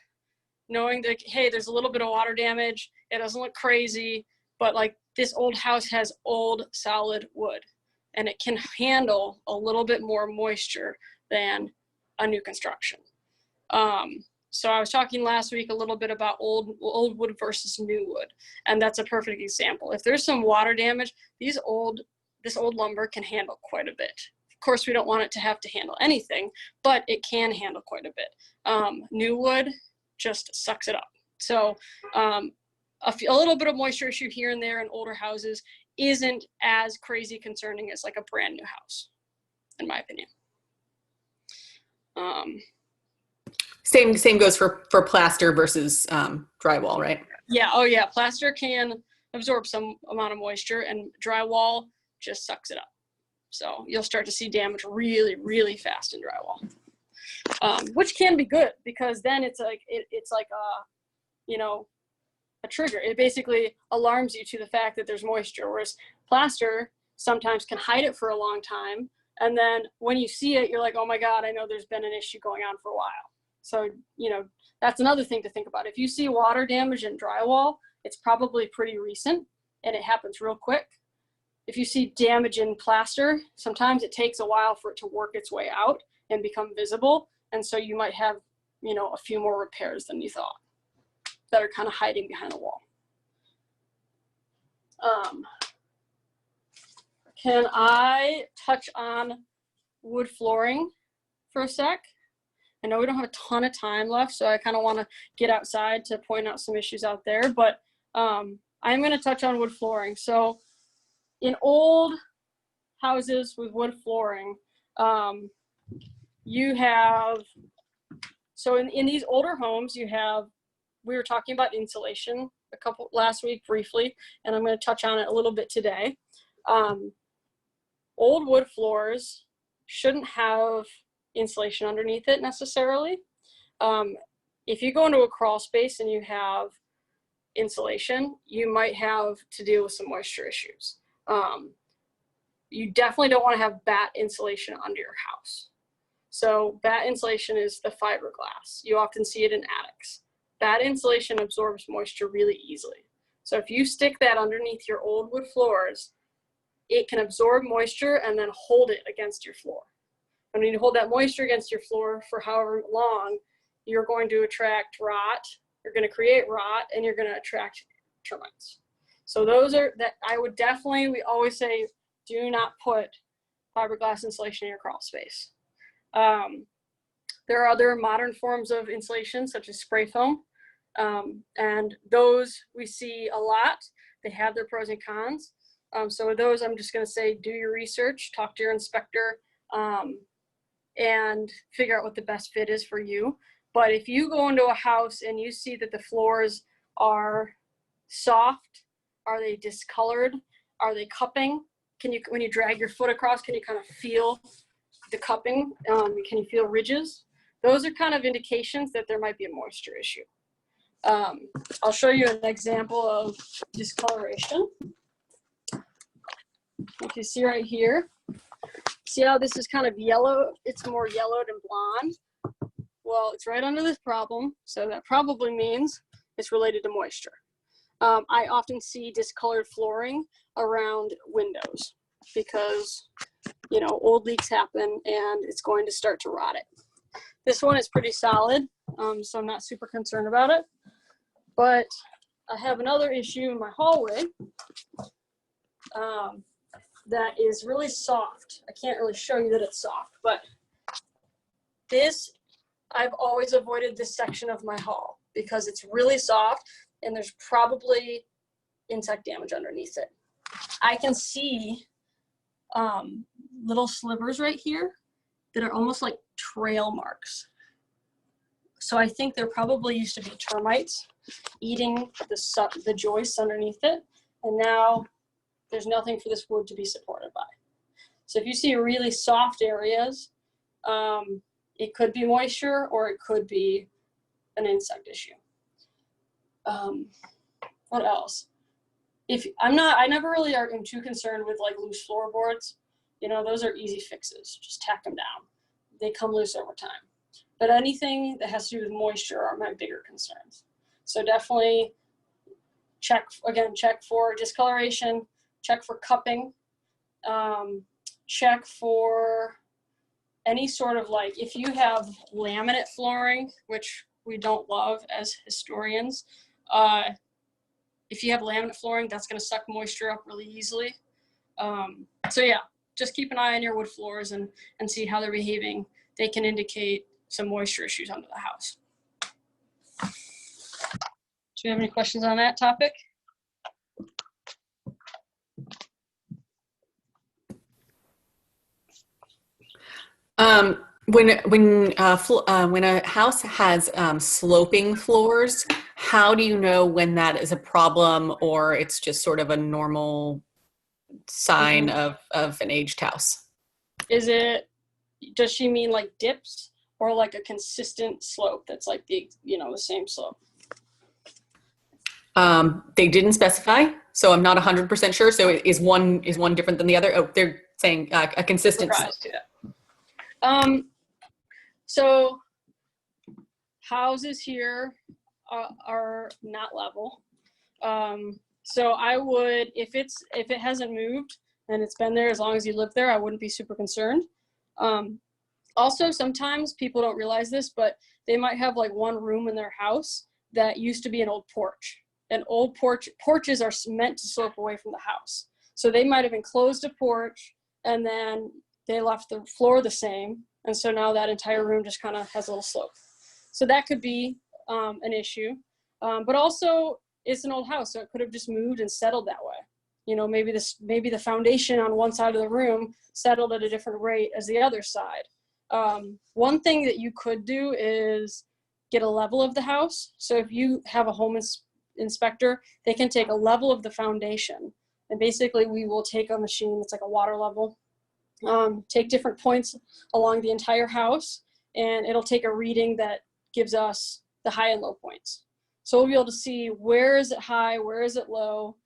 knowing that, hey, there's a little bit of water damage. It doesn't look crazy, but like this old house has old solid wood, and it can handle a little bit more moisture than a new construction. So I was talking last week a little bit about old wood versus new wood, and that's a perfect example. If there's some water damage, this old lumber can handle quite a bit. Of course, we don't want it to have to handle anything, but it can handle quite a bit. New wood just sucks it up. So a little bit of moisture issue here and there in older houses isn't as crazy concerning as like a brand new house, in my opinion. Same goes for plaster versus drywall, right? Yeah. Oh yeah. Plaster can absorb some amount of moisture, and drywall just sucks it up. So you'll start to see damage really, really fast in drywall, which can be good, because then it's like you know, a trigger. It basically alarms you to the fact that there's moisture, whereas plaster sometimes can hide it for a long time. And then when you see it, you're like, oh my God, I know there's been an issue going on for a while. So, you know, that's another thing to think about. If you see water damage in drywall, it's probably pretty recent and it happens real quick. If you see damage in plaster, sometimes it takes a while for it to work its way out and become visible. And so you might have, you know, a few more repairs than you thought that are kind of hiding behind the wall. Can I touch on wood flooring for a sec? I know we don't have a ton of time left, so I kind of want to get outside to point out some issues out there, but I'm going to touch on wood flooring. So in old houses with wood flooring, you have, so in these older homes, you have, we were talking about insulation last week briefly, and I'm going to touch on it a little bit today. Old wood floors shouldn't have insulation underneath it necessarily. If you go into a crawl space and you have insulation, you might have to deal with some moisture issues. You definitely don't want to have batt insulation under your house. So batt insulation is the fiberglass. You often see it in attics. Batt insulation absorbs moisture really easily. So if you stick that underneath your old wood floors, it can absorb moisture and then hold it against your floor. And when you hold that moisture against your floor for however long, you're going to attract rot, you're going to create rot, and you're going to attract termites. So those are that I would definitely, we always say, do not put fiberglass insulation in your crawl space. There are other modern forms of insulation, such as spray foam, and those we see a lot. They have their pros and cons. So with those, I'm just going to say, do your research, talk to your inspector, and figure out what the best fit is for you. But if you go into a house and you see that the floors are soft, are they discolored, are they cupping? Can you, when you drag your foot across, can you kind of feel the cupping? Can you feel ridges? Those are kind of indications that there might be a moisture issue. I'll show you an example of discoloration. If you see right here, see how this is kind of yellow? It's more yellowed and blonde. Well, it's right under this problem, so that probably means it's related to moisture. I often see discolored flooring around windows because, old leaks happen and it's going to start to rot it. This one is pretty solid, so I'm not super concerned about it. But I have another issue in my hallway that is really soft. I can't really show you that it's soft, but I've always avoided this section of my hall because it's really soft and there's probably insect damage underneath it. I can see little slivers right here that are almost like trail marks. So I think there probably used to be termites eating the joists underneath it, and now there's nothing for this wood to be supported by. So if you see really soft areas, it could be moisture or it could be an insect issue. What else? I never really am too concerned with like loose floorboards. Those are easy fixes. Just tack them down. They come loose over time. But anything that has to do with moisture are my bigger concerns. So definitely check for discoloration, check for cupping, check for any sort of if you have laminate flooring, which we don't love as historians, if you have laminate flooring, that's going to suck moisture up really easily. So yeah, just keep an eye on your wood floors and see how they're behaving. They can indicate some moisture issues under the house. Do you have any questions on that topic? When a house has sloping floors, how do you know when that is a problem or it's just sort of a normal sign of an aged house? Does she mean like dips or like a consistent slope that's like the same slope? They didn't specify, so I'm not 100% sure. So is one different than the other? Oh, they're saying a consistent slope. So houses here are not level. So I would, if it hasn't moved and it's been there as long as you live there, I wouldn't be super concerned. Also, sometimes people don't realize this, but they might have like one room in their house that used to be an old porch. And old porches are meant to slope away from the house. So they might have enclosed a porch and then they left the floor the same. And so now that entire room just kind of has a little slope. So that could be an issue. But also it's an old house, so it could have just moved and settled that way. Maybe the foundation on one side of the room settled at a different rate as the other side. One thing that you could do is get a level of the house. So if you have a home inspector, they can take a level of the foundation. And basically we will take a machine that's like a water level, take different points along the entire house, and it'll take a reading that gives us the high and low points. So we'll be able to see where is it high, where is it low,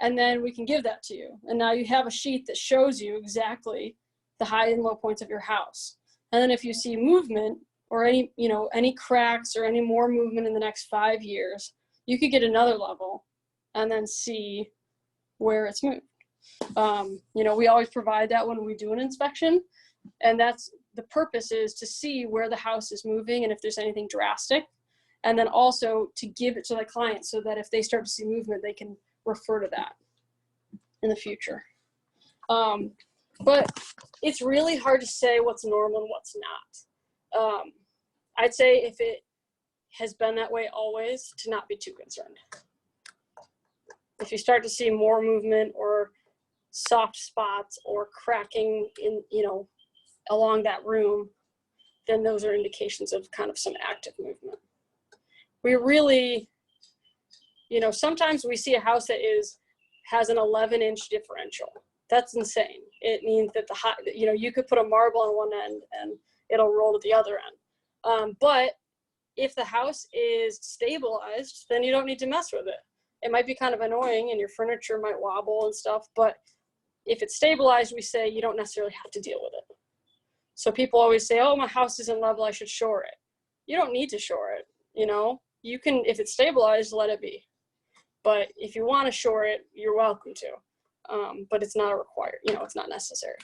and then we can give that to you. And now you have a sheet that shows you exactly the high and low points of your house. And then if you see movement or any cracks or any more movement in the next 5 years, you could get another level and then see where it's moved. We always provide that when we do an inspection, and that's the purpose, is to see where the house is moving and if there's anything drastic, and then also to give it to the client so that if they start to see movement, they can refer to that in the future. But it's really hard to say what's normal and what's not. I'd say if it has been that way always, to not be too concerned. If you start to see more movement or soft spots or cracking in, along that room, then those are indications of kind of some active movement. We really, sometimes we see a house that has an 11-inch differential. That's insane. It means that you could put a marble on one end and it'll roll to the other end. But if the house is stabilized, then you don't need to mess with it. It might be kind of annoying and your furniture might wobble and stuff, but if it's stabilized, we say you don't necessarily have to deal with it. So people always say, oh, my house isn't level, I should shore it. You don't need to shore it, You can, if it's stabilized, let it be. But if you want to shore it, you're welcome to. But it's not a required, it's not necessary.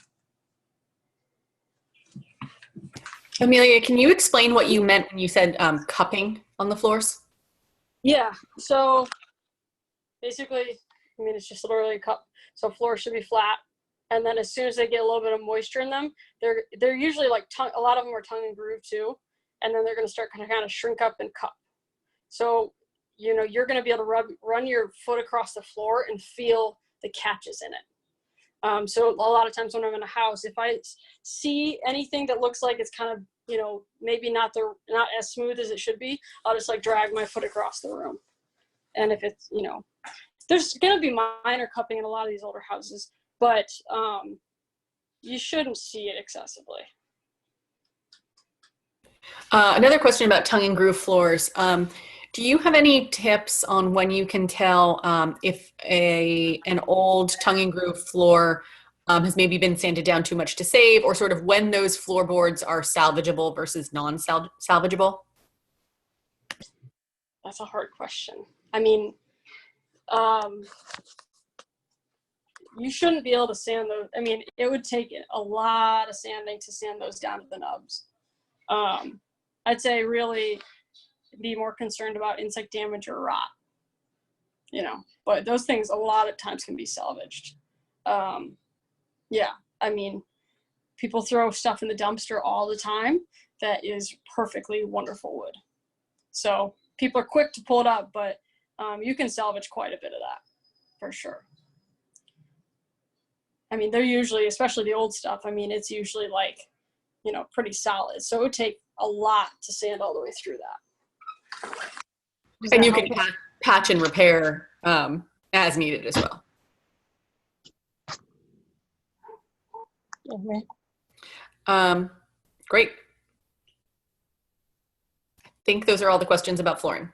Amelia, can you explain what you meant when you said cupping on the floors? Yeah, so basically, it's just literally a cup. So floors should be flat. And then as soon as they get a little bit of moisture in them, they're usually like a lot of them are tongue and groove too. And then they're going to start kind of shrink up and cup. So, you're going to be able to run your foot across the floor and feel the catches in it. So a lot of times when I'm in a house, if I see anything that looks like it's kind of, maybe not as smooth as it should be, I'll just like drag my foot across the room. And if it's, there's going to be minor cupping in a lot of these older houses, but you shouldn't see it excessively. Another question about tongue and groove floors. Do you have any tips on when you can tell if an old tongue and groove floor has maybe been sanded down too much to save, or sort of when those floorboards are salvageable versus non-salvageable? That's a hard question. You shouldn't be able to sand those. It would take a lot of sanding to sand those down to the nubs. I'd say really be more concerned about insect damage or rot, but those things a lot of times can be salvaged. People throw stuff in the dumpster all the time that is perfectly wonderful wood. So people are quick to pull it up, but you can salvage quite a bit of that for sure. They're usually, especially the old stuff, it's usually like, pretty solid. So it would take a lot to sand all the way through that. And you can patch and repair as needed as well. Great. I think those are all the questions about flooring.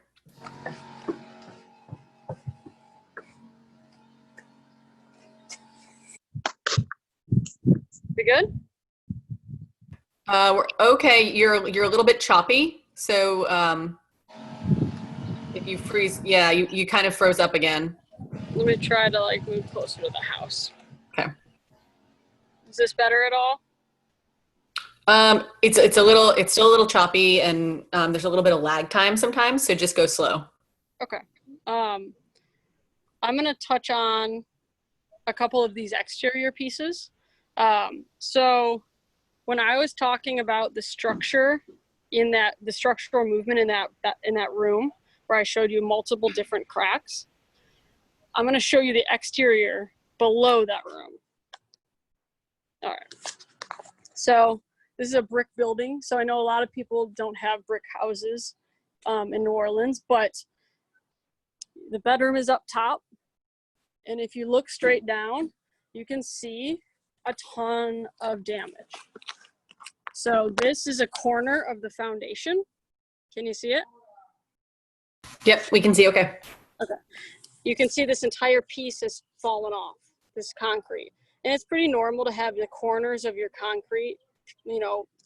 We good? We're okay. You're a little bit choppy, so if you freeze, yeah, you kind of froze up again. Let me try to move closer to the house. Okay. Is this better at all? It's still a little choppy, and there's a little bit of lag time sometimes, so just go slow. Okay. I'm gonna touch on a couple of these exterior pieces. So when I was talking about the structure the structural movement in that room where I showed you multiple different cracks, I'm going to show you the exterior below that room. All right. So this is a brick building. So I know a lot of people don't have brick houses in New Orleans, but the bedroom is up top. And if you look straight down, you can see a ton of damage. So this is a corner of the foundation. Can you see it? Yep, we can see, okay. Okay. You can see this entire piece has fallen off, this concrete. And it's pretty normal to have the corners of your concrete,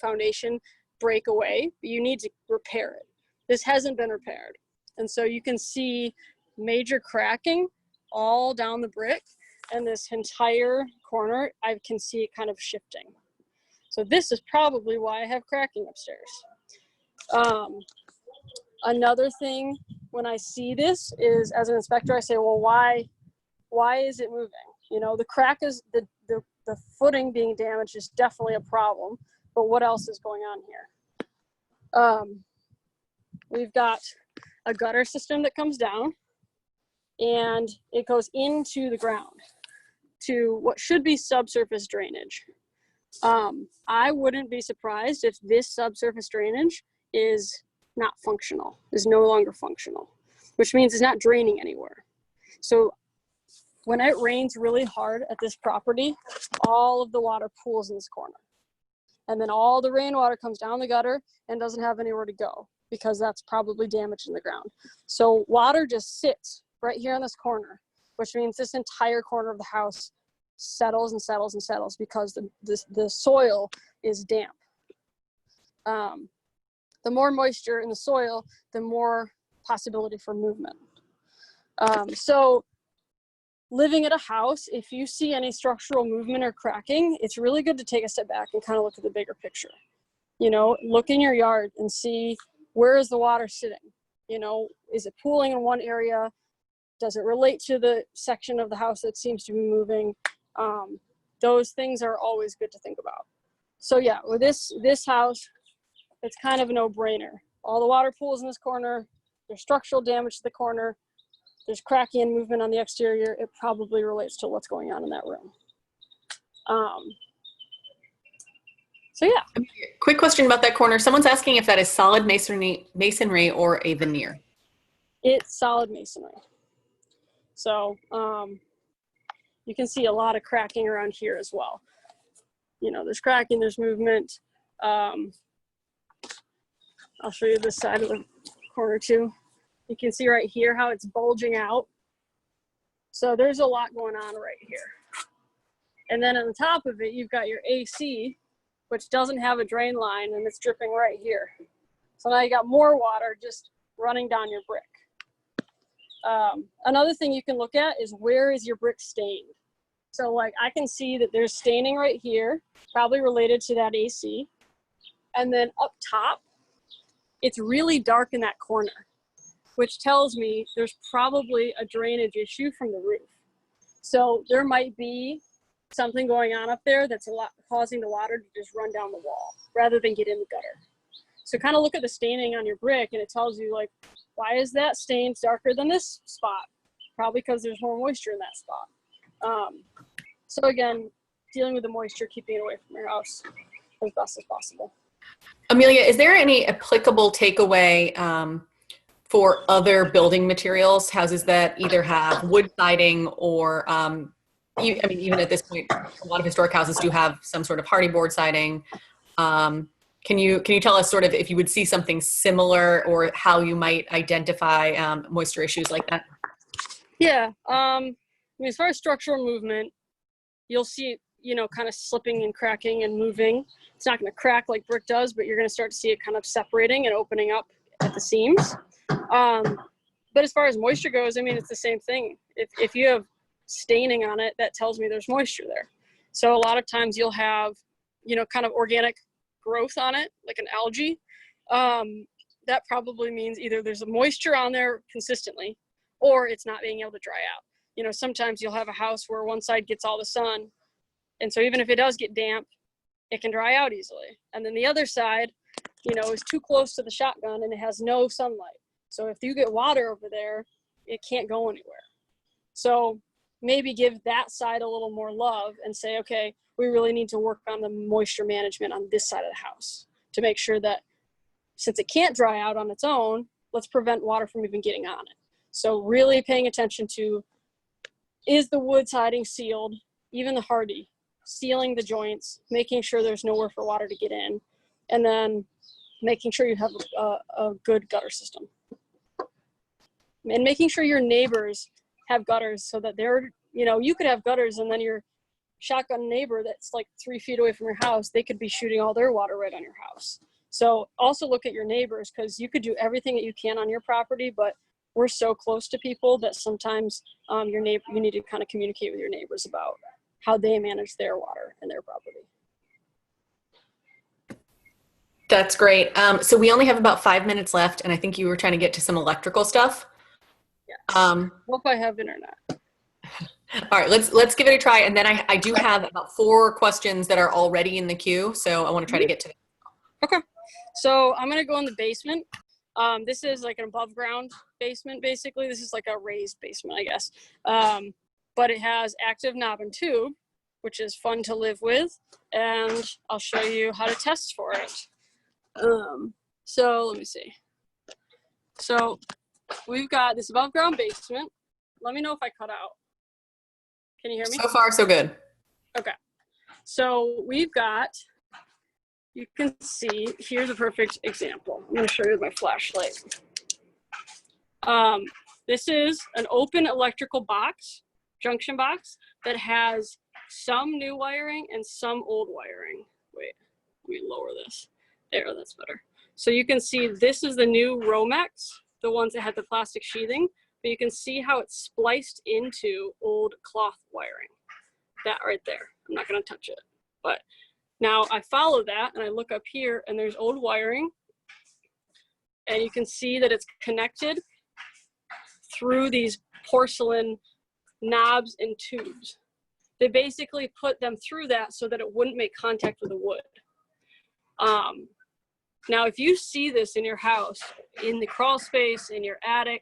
foundation break away, but you need to repair it. This hasn't been repaired. And so you can see major cracking all down the brick, and this entire corner, I can see it kind of shifting. So this is probably why I have cracking upstairs. Another thing when I see this is, as an inspector, I say, well, why is it moving? The crack is the footing being damaged is definitely a problem, but what else is going on here? We've got a gutter system that comes down, and it goes into the ground to what should be subsurface drainage. I wouldn't be surprised if this subsurface drainage is not functional, is no longer functional, which means it's not draining anywhere. So when it rains really hard at this property, all of the water pools in this corner. And then all the rainwater comes down the gutter and doesn't have anywhere to go because that's probably damaged in the ground. So water just sits right here in this corner, which means this entire corner of the house settles and settles and settles because the soil is damp. The more moisture in the soil, the more possibility for movement. So living at a house, if you see any structural movement or cracking, it's really good to take a step back and kind of look at the bigger picture. You know, look in your yard and see, where is the water sitting? You know, is it pooling in one area? Does it relate to the section of the house that seems to be moving? Those things are always good to think about. So yeah, with this house, it's kind of a no-brainer. All the water pools in this corner, there's structural damage to the corner, there's cracking and movement on the exterior. It probably relates to what's going on in that room. So yeah. Quick question about that corner. Someone's asking if that is solid masonry or a veneer. It's solid masonry. So you can see a lot of cracking around here as well. You know, there's cracking, there's movement. I'll show you this side of the corner too. You can see right here how it's bulging out. So there's a lot going on right here. And then on the top of it, you've got your AC, which doesn't have a drain line, and it's dripping right here. So now you got more water just running down your brick. Another thing you can look at is, where is your brick stained? So like, I can see that there's staining right here, probably related to that AC. And then up top, it's really dark in that corner, which tells me there's probably a drainage issue from the roof. So there might be something going on up there that's causing the water to just run down the wall rather than get in the gutter. So kind of look at the staining on your brick, and it tells you, like, why is that stain darker than this spot? Probably because there's more moisture in that spot. So again, dealing with the moisture, keeping it away from your house as best as possible. Amelia, is there any applicable takeaway for other building materials, houses that either have wood siding or, I mean, even at this point, a lot of historic houses do have some sort of hardy board siding. Can you tell us sort of if you would see something similar, or how you might identify moisture issues like that? Yeah, I mean, as far as structural movement, you'll see it, you know, kind of slipping and cracking and moving. It's not going to crack like brick does, but you're going to start to see it kind of separating and opening up at the seams. But as far as moisture goes, I mean, it's the same thing. If you have staining on it, that tells me there's moisture there. So a lot of times you'll have, you know, kind of organic growth on it, like an algae. That probably means either there's a moisture on there consistently, or it's not being able to dry out. You know, sometimes you'll have a house where one side gets all the sun, and so even if it does get damp, it can dry out easily. And then the other side, you know, is too close to the shotgun and it has no sunlight. So if you get water over there, it can't go anywhere. So maybe give that side a little more love and say, okay, we really need to work on the moisture management on this side of the house to make sure that, since it can't dry out on its own, let's prevent water from even getting on it. So really paying attention to, is the wood siding sealed, even the hardy, sealing the joints, making sure there's nowhere for water to get in, and then making sure you have a good gutter system. And making sure your neighbors have gutters so that they're, you know, you could have gutters and then your shotgun neighbor that's like 3 feet away from your house, they could be shooting all their water right on your house. So also look at your neighbors, because you could do everything that you can on your property, but we're so close to people that sometimes you need to kind of communicate with your neighbors about how they manage their water and their property. That's great. So we only have about 5 minutes left, and I think you were trying to get to some electrical stuff. Yeah. Hope I have internet. All right, let's give it a try, and then I do have about 4 questions that are already in the queue, so I want to try to get to them. Okay, so I'm gonna go in the basement. This is like an above ground basement, basically. This is like a raised basement, I guess. But it has active knob and tube, which is fun to live with, and I'll show you how to test for it. So let me see. So we've got this above ground basement. Let me know if I cut out. Can you hear me? So far, so good. Okay. So we've got, you can see, here's a perfect example. I'm going to show you with my flashlight. This is an open electrical box, junction box, that has some new wiring and some old wiring. Wait, let me lower this. There, that's better. So you can see this is the new Romex, the ones that had the plastic sheathing. but you can see how it's spliced into old cloth wiring. That right there. I'm not going to touch it. But now I follow that and I look up here and there's old wiring. And you can see that it's connected through these porcelain knobs and tubes. They basically put them through that so that it wouldn't make contact with the wood. Now, if you see this in your house, in the crawl space, in your attic,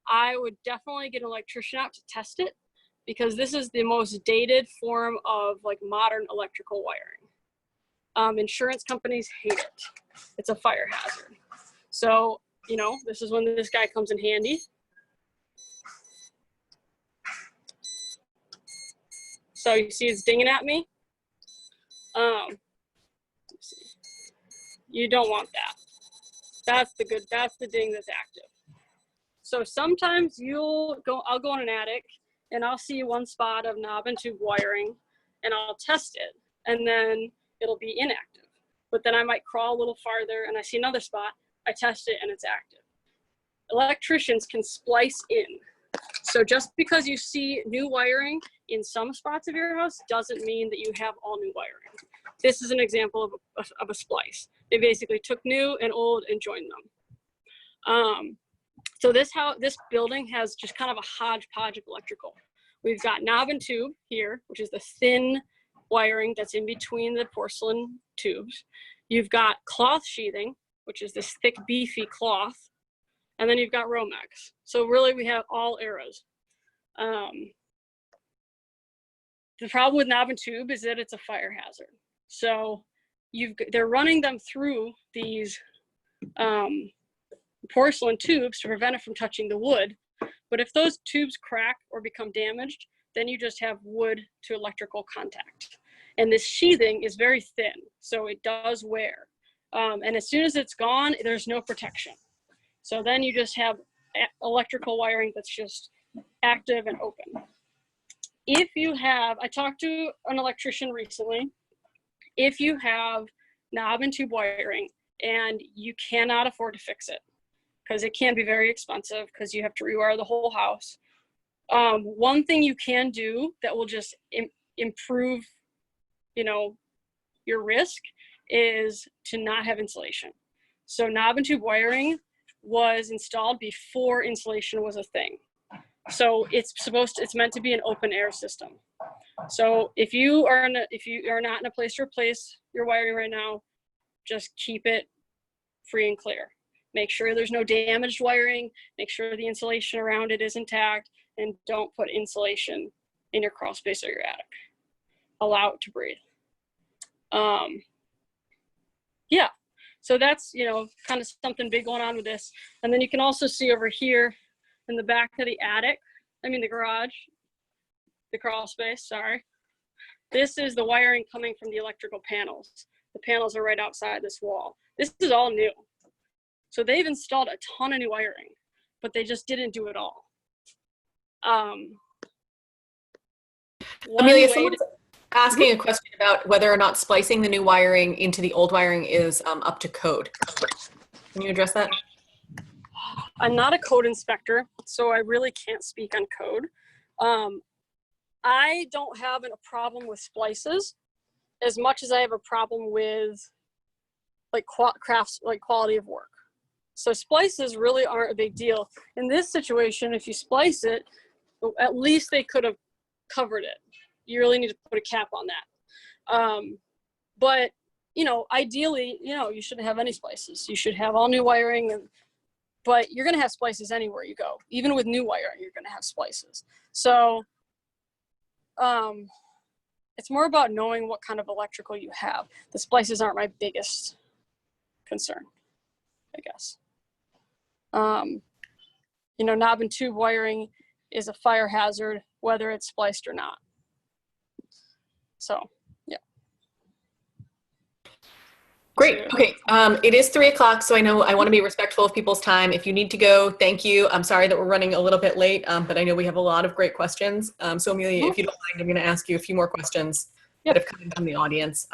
I would definitely get an electrician out to test it, because this is the most dated form of like modern electrical wiring. Insurance companies hate it. It's a fire hazard. So, you know, this is when this guy comes in handy. So you see it's dinging at me. Let's see. You don't want that. That's the ding that's active. So sometimes I'll go in an attic and I'll see one spot of knob and tube wiring and I'll test it and then it'll be inactive. But then I might crawl a little farther and I see another spot, I test it and it's active. Electricians can splice in. So just because you see new wiring in some spots of your house doesn't mean that you have all new wiring. This is an example of a splice. They basically took new and old and joined them. So this building has just kind of a hodgepodge of electrical. We've got knob and tube here, which is the thin wiring that's in between the porcelain tubes. You've got cloth sheathing, which is this thick, beefy cloth. And then you've got Romex. So really we have all eras. The problem with knob and tube is that it's a fire hazard. So they're running them through these porcelain tubes to prevent it from touching the wood. But if those tubes crack or become damaged, then you just have wood to electrical contact. And this sheathing is very thin, so it does wear. And as soon as it's gone, there's no protection. So then you just have electrical wiring that's just active and open. I talked to an electrician recently. If you have knob and tube wiring and you cannot afford to fix it, because it can be very expensive because you have to rewire the whole house. One thing you can do that will just improve, you know, your risk is to not have insulation. So knob and tube wiring was installed before insulation was a thing. So it's meant to be an open air system. So if you are not in a place to replace your wiring right now, just keep it free and clear. Make sure there's no damaged wiring, make sure the insulation around it is intact, and don't put insulation in your crawl space or your attic. Allow it to breathe. Yeah, so that's, you know, kind of something big going on with this. And then you can also see over here in the back of the the garage, the crawl space, sorry. This is the wiring coming from the electrical panels. The panels are right outside this wall. This is all new. So they've installed a ton of new wiring, but they just didn't do it all. Amelia, someone's asking a question about whether or not splicing the new wiring into the old wiring is up to code. Can you address that? I'm not a code inspector, so I really can't speak on code. I don't have a problem with splices as much as I have a problem with like quality of work. So splices really aren't a big deal. In this situation, if you splice it, at least they could have covered it. You really need to put a cap on that. But, you know, ideally, you know, you shouldn't have any splices. You should have all new wiring, but you're gonna have splices anywhere you go. Even with new wiring, you're gonna have splices. So it's more about knowing what kind of electrical you have. The splices aren't my biggest concern, I guess. You know, knob and tube wiring is a fire hazard, whether it's spliced or not. So, yeah. Great. Okay. It is 3 o'clock, so I know I want to be respectful of people's time. If you need to go, thank you. I'm sorry that we're running a little bit late, but I know we have a lot of great questions. So Amelia, if you don't mind, I'm going to ask you a few more questions that have come in from the audience.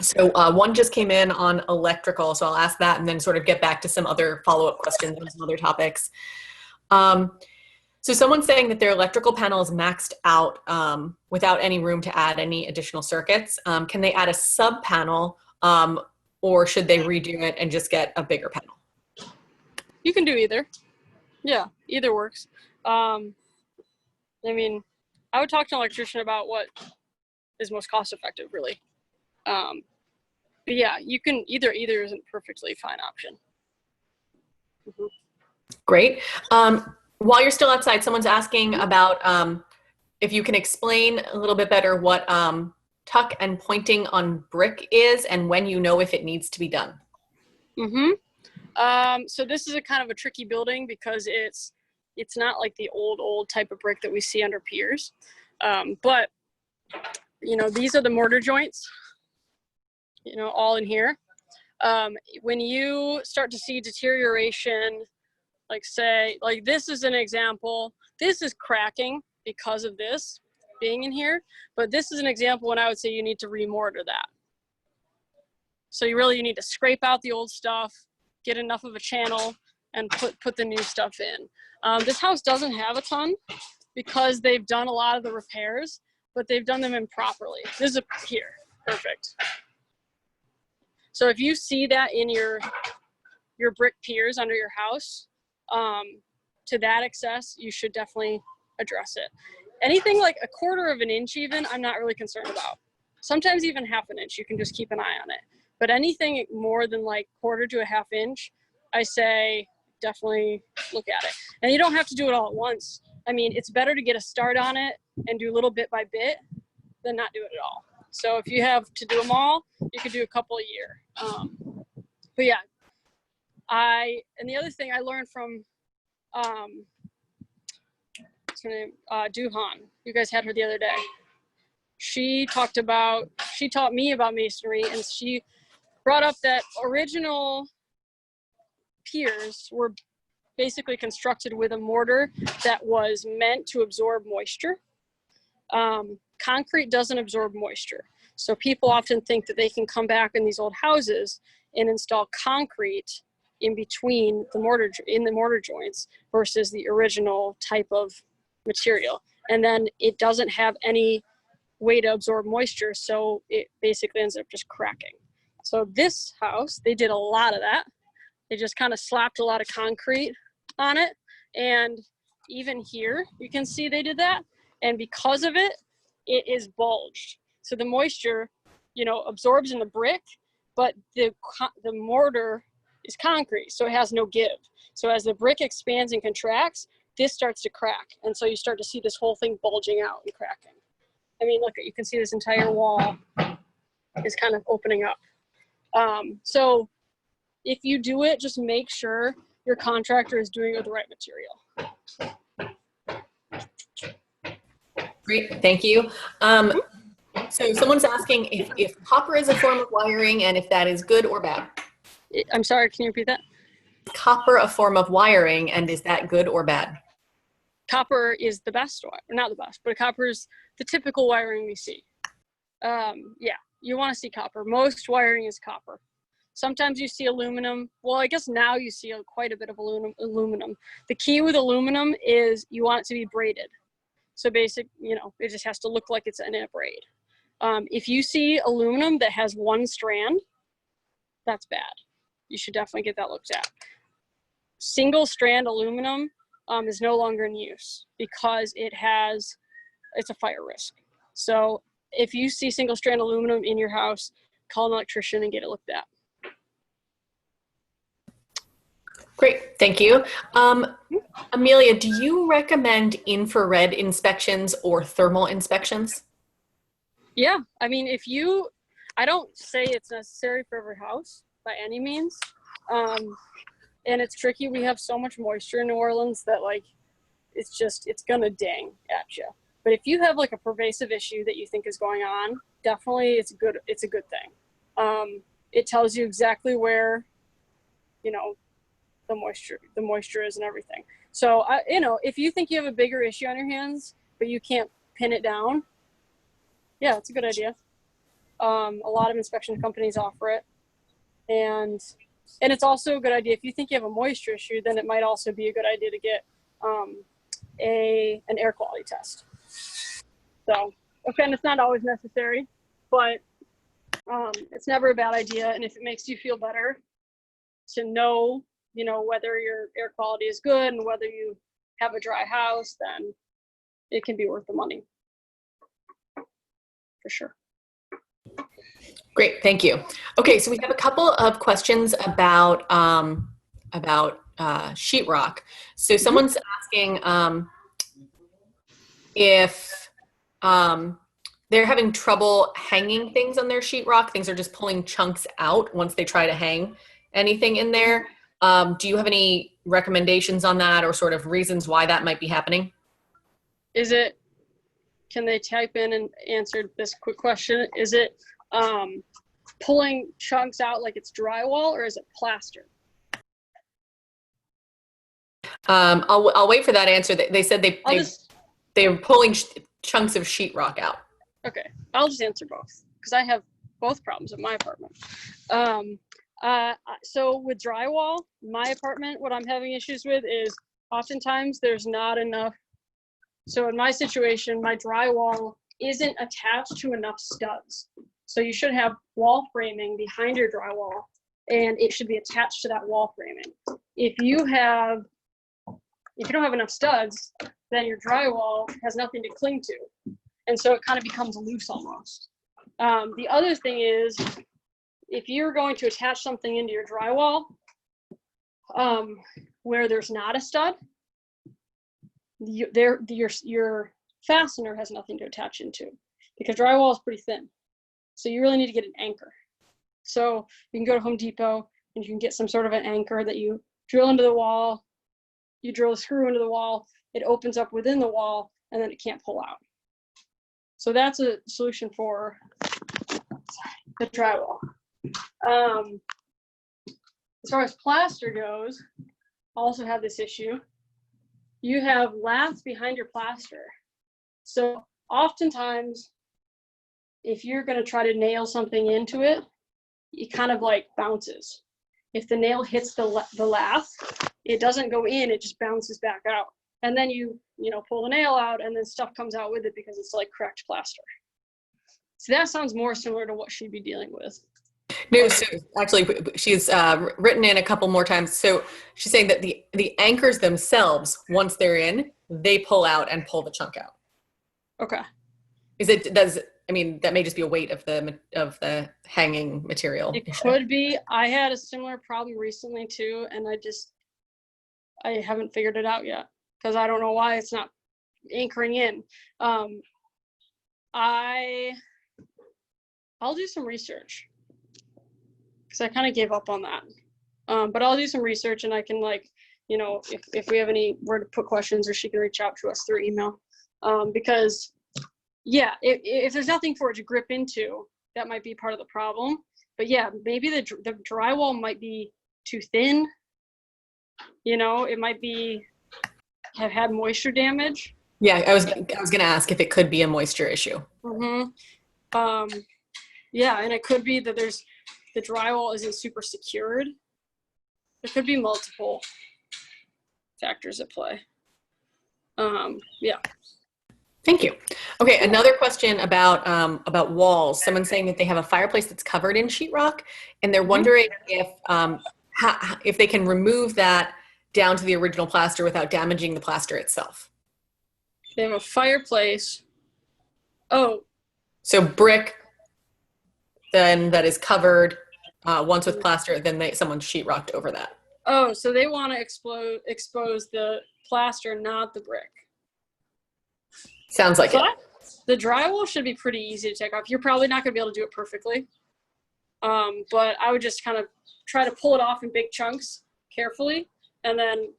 So one just came in on electrical, so I'll ask that and then sort of get back to some other follow-up questions on some other topics. So someone's saying that their electrical panel is maxed out without any room to add any additional circuits. Can they add a sub panel or should they redo it and just get a bigger panel? You can do either. Yeah, either works. I mean, I would talk to an electrician about what is most cost effective, really. But yeah, you can either is a perfectly fine option. Mm-hmm. Great. While you're still outside, someone's asking about if you can explain a little bit better what tuck and pointing on brick is and when you know if it needs to be done. So this is a kind of a tricky building because it's not like the old type of brick that we see under piers. But you know, these are the mortar joints, you know, all in here. When you start to see deterioration, like say, like this is an example, this is cracking because of this being in here, but this is an example when I would say you need to remortar that. So you need to scrape out the old stuff, get enough of a channel, and put the new stuff in. This house doesn't have a ton because they've done a lot of the repairs, but they've done them improperly. This is here, perfect. So if you see that in your brick piers under your house, to that excess, you should definitely address it. Anything like a quarter of an inch even, I'm not really concerned about. Sometimes even half an inch, you can just keep an eye on it. But anything more than like quarter to a half inch, I say definitely look at it. And you don't have to do it all at once. I mean, it's better to get a start on it and do little bit by bit than not do it at all. So if you have to do them all, you could do a couple a year. But yeah, and the other thing I learned from what's her name? Duhan. You guys had her the other day. She taught me about masonry, and she brought up that original piers were basically constructed with a mortar that was meant to absorb moisture. Concrete doesn't absorb moisture. So people often think that they can come back in these old houses and install concrete in between the mortar joints versus the original type of material. And then it doesn't have any way to absorb moisture, so it basically ends up just cracking. So this house, they did a lot of that. They just kind of slapped a lot of concrete on it. And even here, you can see they did that. And because of it, it is bulged. So the moisture, you know, absorbs in the brick, but the mortar is concrete, so it has no give. So as the brick expands and contracts, this starts to crack. And so you start to see this whole thing bulging out and cracking. I mean, look, you can see this entire wall is kind of opening up. So if you do it, just make sure your contractor is doing it with the right material. Great, thank you. So someone's asking if copper is a form of wiring and if that is good or bad. I'm sorry, can you repeat that? Copper a form of wiring, and is that good or bad? Copper is the best, not the best, but copper is the typical wiring we see. Yeah, you want to see copper. Most wiring is copper. Sometimes you see aluminum. Well, I guess now you see quite a bit of aluminum. The key with aluminum is you want it to be braided. So it just has to look like it's in a braid. If you see aluminum that has one strand, that's bad. You should definitely get that looked at. Single strand aluminum is no longer in use because it's a fire risk. So if you see single strand aluminum in your house, call an electrician and get it looked at. Great, thank you. Amelia, do you recommend infrared inspections or thermal inspections? Yeah, I mean, I don't say it's necessary for every house by any means. And it's tricky. We have so much moisture in New Orleans that it's gonna ding at you. But if you have like a pervasive issue that you think is going on, definitely it's a good thing. It tells you exactly where, you know, the moisture is and everything. So if you think you have a bigger issue on your hands, but you can't pin it down, yeah, it's a good idea. A lot of inspection companies offer it. And it's also a good idea if you think you have a moisture issue, then it might also be a good idea to get an air quality test. So, okay, and it's not always necessary, but it's never a bad idea. And if it makes you feel better to know, whether your air quality is good and whether you have a dry house, then it can be worth the money for sure. Great, thank you. Okay, so we have a couple of questions about sheetrock. So someone's asking if they're having trouble hanging things on their sheetrock. Things are just pulling chunks out once they try to hang anything in there. Do you have any recommendations on that, or sort of reasons why that might be happening? Can they type in and answer this quick question? Is it pulling chunks out like it's drywall, or is it plaster? I'll wait for that answer. They said they were pulling chunks of sheetrock out. Okay, I'll just answer both because I have both problems in my apartment. So with drywall, my apartment, what I'm having issues with is oftentimes there's not enough. So in my situation, my drywall isn't attached to enough studs. So you should have wall framing behind your drywall, and it should be attached to that wall framing. If you don't have enough studs, then your drywall has nothing to cling to. And so it kind of becomes loose almost. The other thing is, if you're going to attach something into your drywall where there's not a stud, your fastener has nothing to attach into, because drywall is pretty thin. So you really need to get an anchor. So you can go to Home Depot and you can get some sort of an anchor that you drill into the wall. You drill a screw into the wall, it opens up within the wall, and then it can't pull out. So that's a solution for the drywall. As far as plaster goes, I also have this issue. You have laths behind your plaster. So oftentimes, if you're going to try to nail something into it, it kind of like bounces. If the nail hits the lath, it doesn't go in, it just bounces back out. And then you pull the nail out, and then stuff comes out with it because it's like cracked plaster. So that sounds more similar to what she'd be dealing with. No, so actually, she's written in a couple more times. So she's saying that the anchors themselves, once they're in, they pull out and pull the chunk out. Okay. That may just be a weight of the hanging material. It could be. I had a similar problem recently too, and I haven't figured it out yet because I don't know why it's not anchoring in. I'll do some research because I kind of gave up on that. But I'll do some research, and I can if we have anywhere to put questions, or she can reach out to us through email. Because yeah, if there's nothing for it to grip into, that might be part of the problem. But yeah, maybe the drywall might be too thin. It might have had moisture damage. Yeah, I was going to ask if it could be a moisture issue. Mm-hmm. Yeah, and it could be that the drywall isn't super secured. There could be multiple factors at play. Yeah. Thank you. Okay, another question about walls. Someone's saying that they have a fireplace that's covered in sheetrock, and they're wondering if they can remove that down to the original plaster without damaging the plaster itself. They have a fireplace. Oh. So brick, then that is covered once with plaster, then someone sheetrocked over that. Oh, so they want to expose the plaster, not the brick. Sounds like it. The drywall should be pretty easy to take off. You're probably not going to be able to do it perfectly. But I would just kind of try to pull it off in big chunks carefully, and then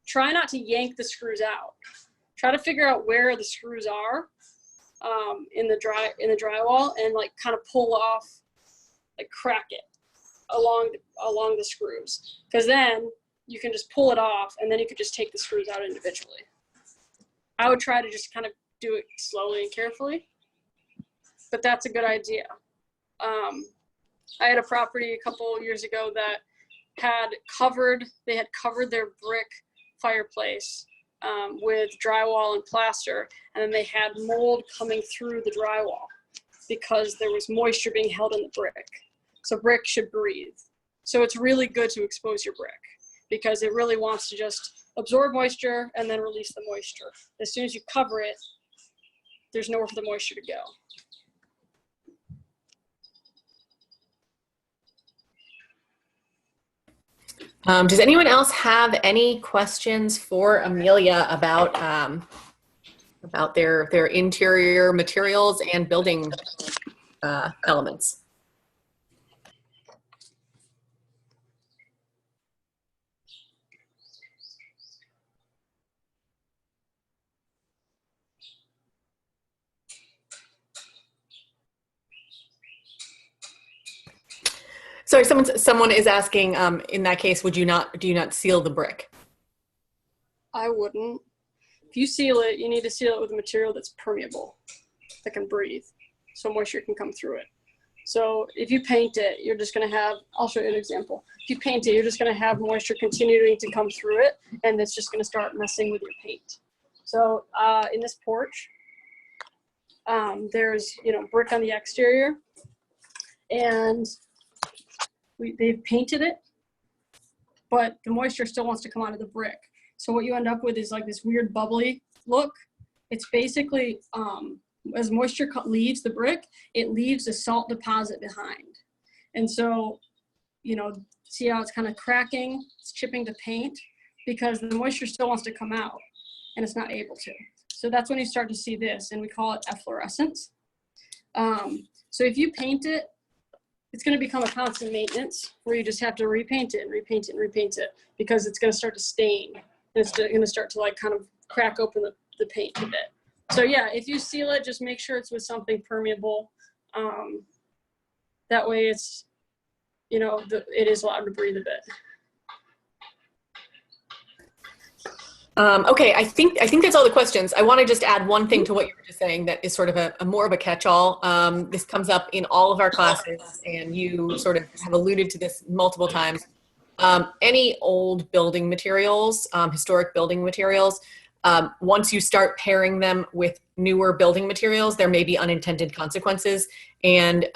try not to yank the screws out. Try to figure out where the screws are in the drywall, and kind of pull off, crack it along the screws, because then you can just pull it off, and then you could just take the screws out individually. I would try to just kind of do it slowly and carefully, but that's a good idea. I had a property a couple years ago that had covered their brick fireplace with drywall and plaster, and then they had mold coming through the drywall because there was moisture being held in the brick. So brick should breathe. So it's really good to expose your brick because it really wants to just absorb moisture and then release the moisture. As soon as you cover it, there's nowhere for the moisture to go. Does anyone else have any questions for Amelia about their interior materials and building elements? Sorry, someone is asking, in that case, do you not seal the brick? I wouldn't. If you seal it, you need to seal it with a material that's permeable, that can breathe, so moisture can come through it. So if you paint it, you're just going to have, I'll show you an example. If you paint it, you're just going to have moisture continuing to come through it, and it's just going to start messing with your paint. So in this porch, there's brick on the exterior, and they've painted it, but the moisture still wants to come out of the brick. So what you end up with is like this weird bubbly look. It's basically, as moisture leaves the brick, it leaves a salt deposit behind. And so, see how it's kind of cracking, it's chipping the paint, because the moisture still wants to come out and it's not able to. So that's when you start to see this, and we call it efflorescence. So if you paint it, it's going to become a constant maintenance where you just have to repaint it and repaint it and repaint it, because it's going to start to stain and it's going to start to like kind of crack open the paint a bit. So yeah, if you seal it, just make sure it's with something permeable. That way it's, it is allowed to breathe a bit. Okay, I think that's all the questions. I want to just add one thing to what you were just saying that is sort of a more of a catch-all. This comes up in all of our classes, and you sort of have alluded to this multiple times. Any old building materials, historic building materials, once you start pairing them with newer building materials, there may be unintended consequences. And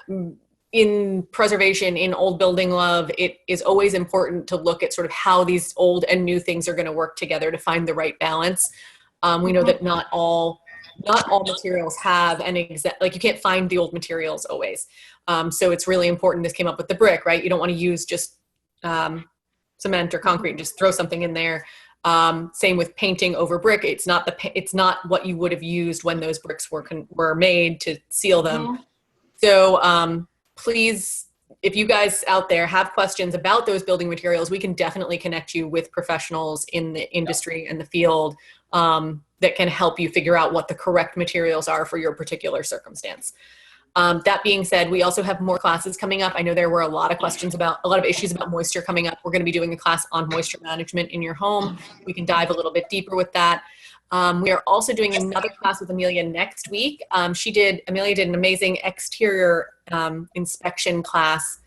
in preservation, in old building love, it is always important to look at sort of how these old and new things are going to work together to find the right balance. We know that not all materials have an exact, like you can't find the old materials always. So it's really important. This came up with the brick, right? You don't want to use just cement or concrete and just throw something in there. Same with painting over brick. It's not what you would have used when those bricks were made to seal them. So please, if you guys out there have questions about those building materials, we can definitely connect you with professionals in the industry and the field that can help you figure out what the correct materials are for your particular circumstance. That being said, we also have more classes coming up. I know there were a lot of issues about moisture coming up. We're going to be doing a class on moisture management in your home. We can dive a little bit deeper with that. We are also doing another class with Amelia next week. Amelia did an amazing exterior inspection class.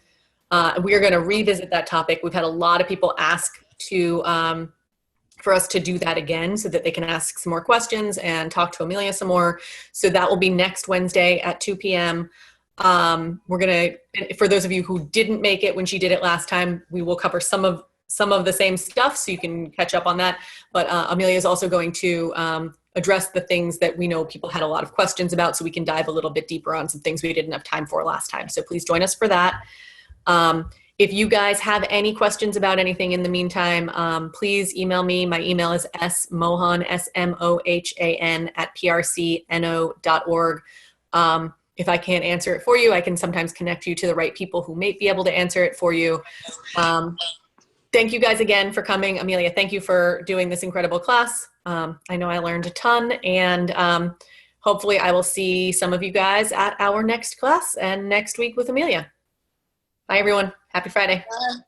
We are going to revisit that topic. We've had a lot of people ask for us to do that again so that they can ask some more questions and talk to Amelia some more. So that will be next Wednesday at 2 p.m. We're going to, for those of you who didn't make it when she did it last time, we will cover some of the same stuff so you can catch up on that. But Amelia is also going to address the things that we know people had a lot of questions about, so we can dive a little bit deeper on some things we didn't have time for last time. So please join us for that. If you guys have any questions about anything in the meantime, please email me. My email is smohan, SMOHAN @prcno.org. If I can't answer it for you, I can sometimes connect you to the right people who may be able to answer it for you. Thank you guys again for coming. Amelia, thank you for doing this incredible class. I know I learned a ton, and hopefully I will see some of you guys at our next class and next week with Amelia. Bye, everyone. Happy Friday. Bye.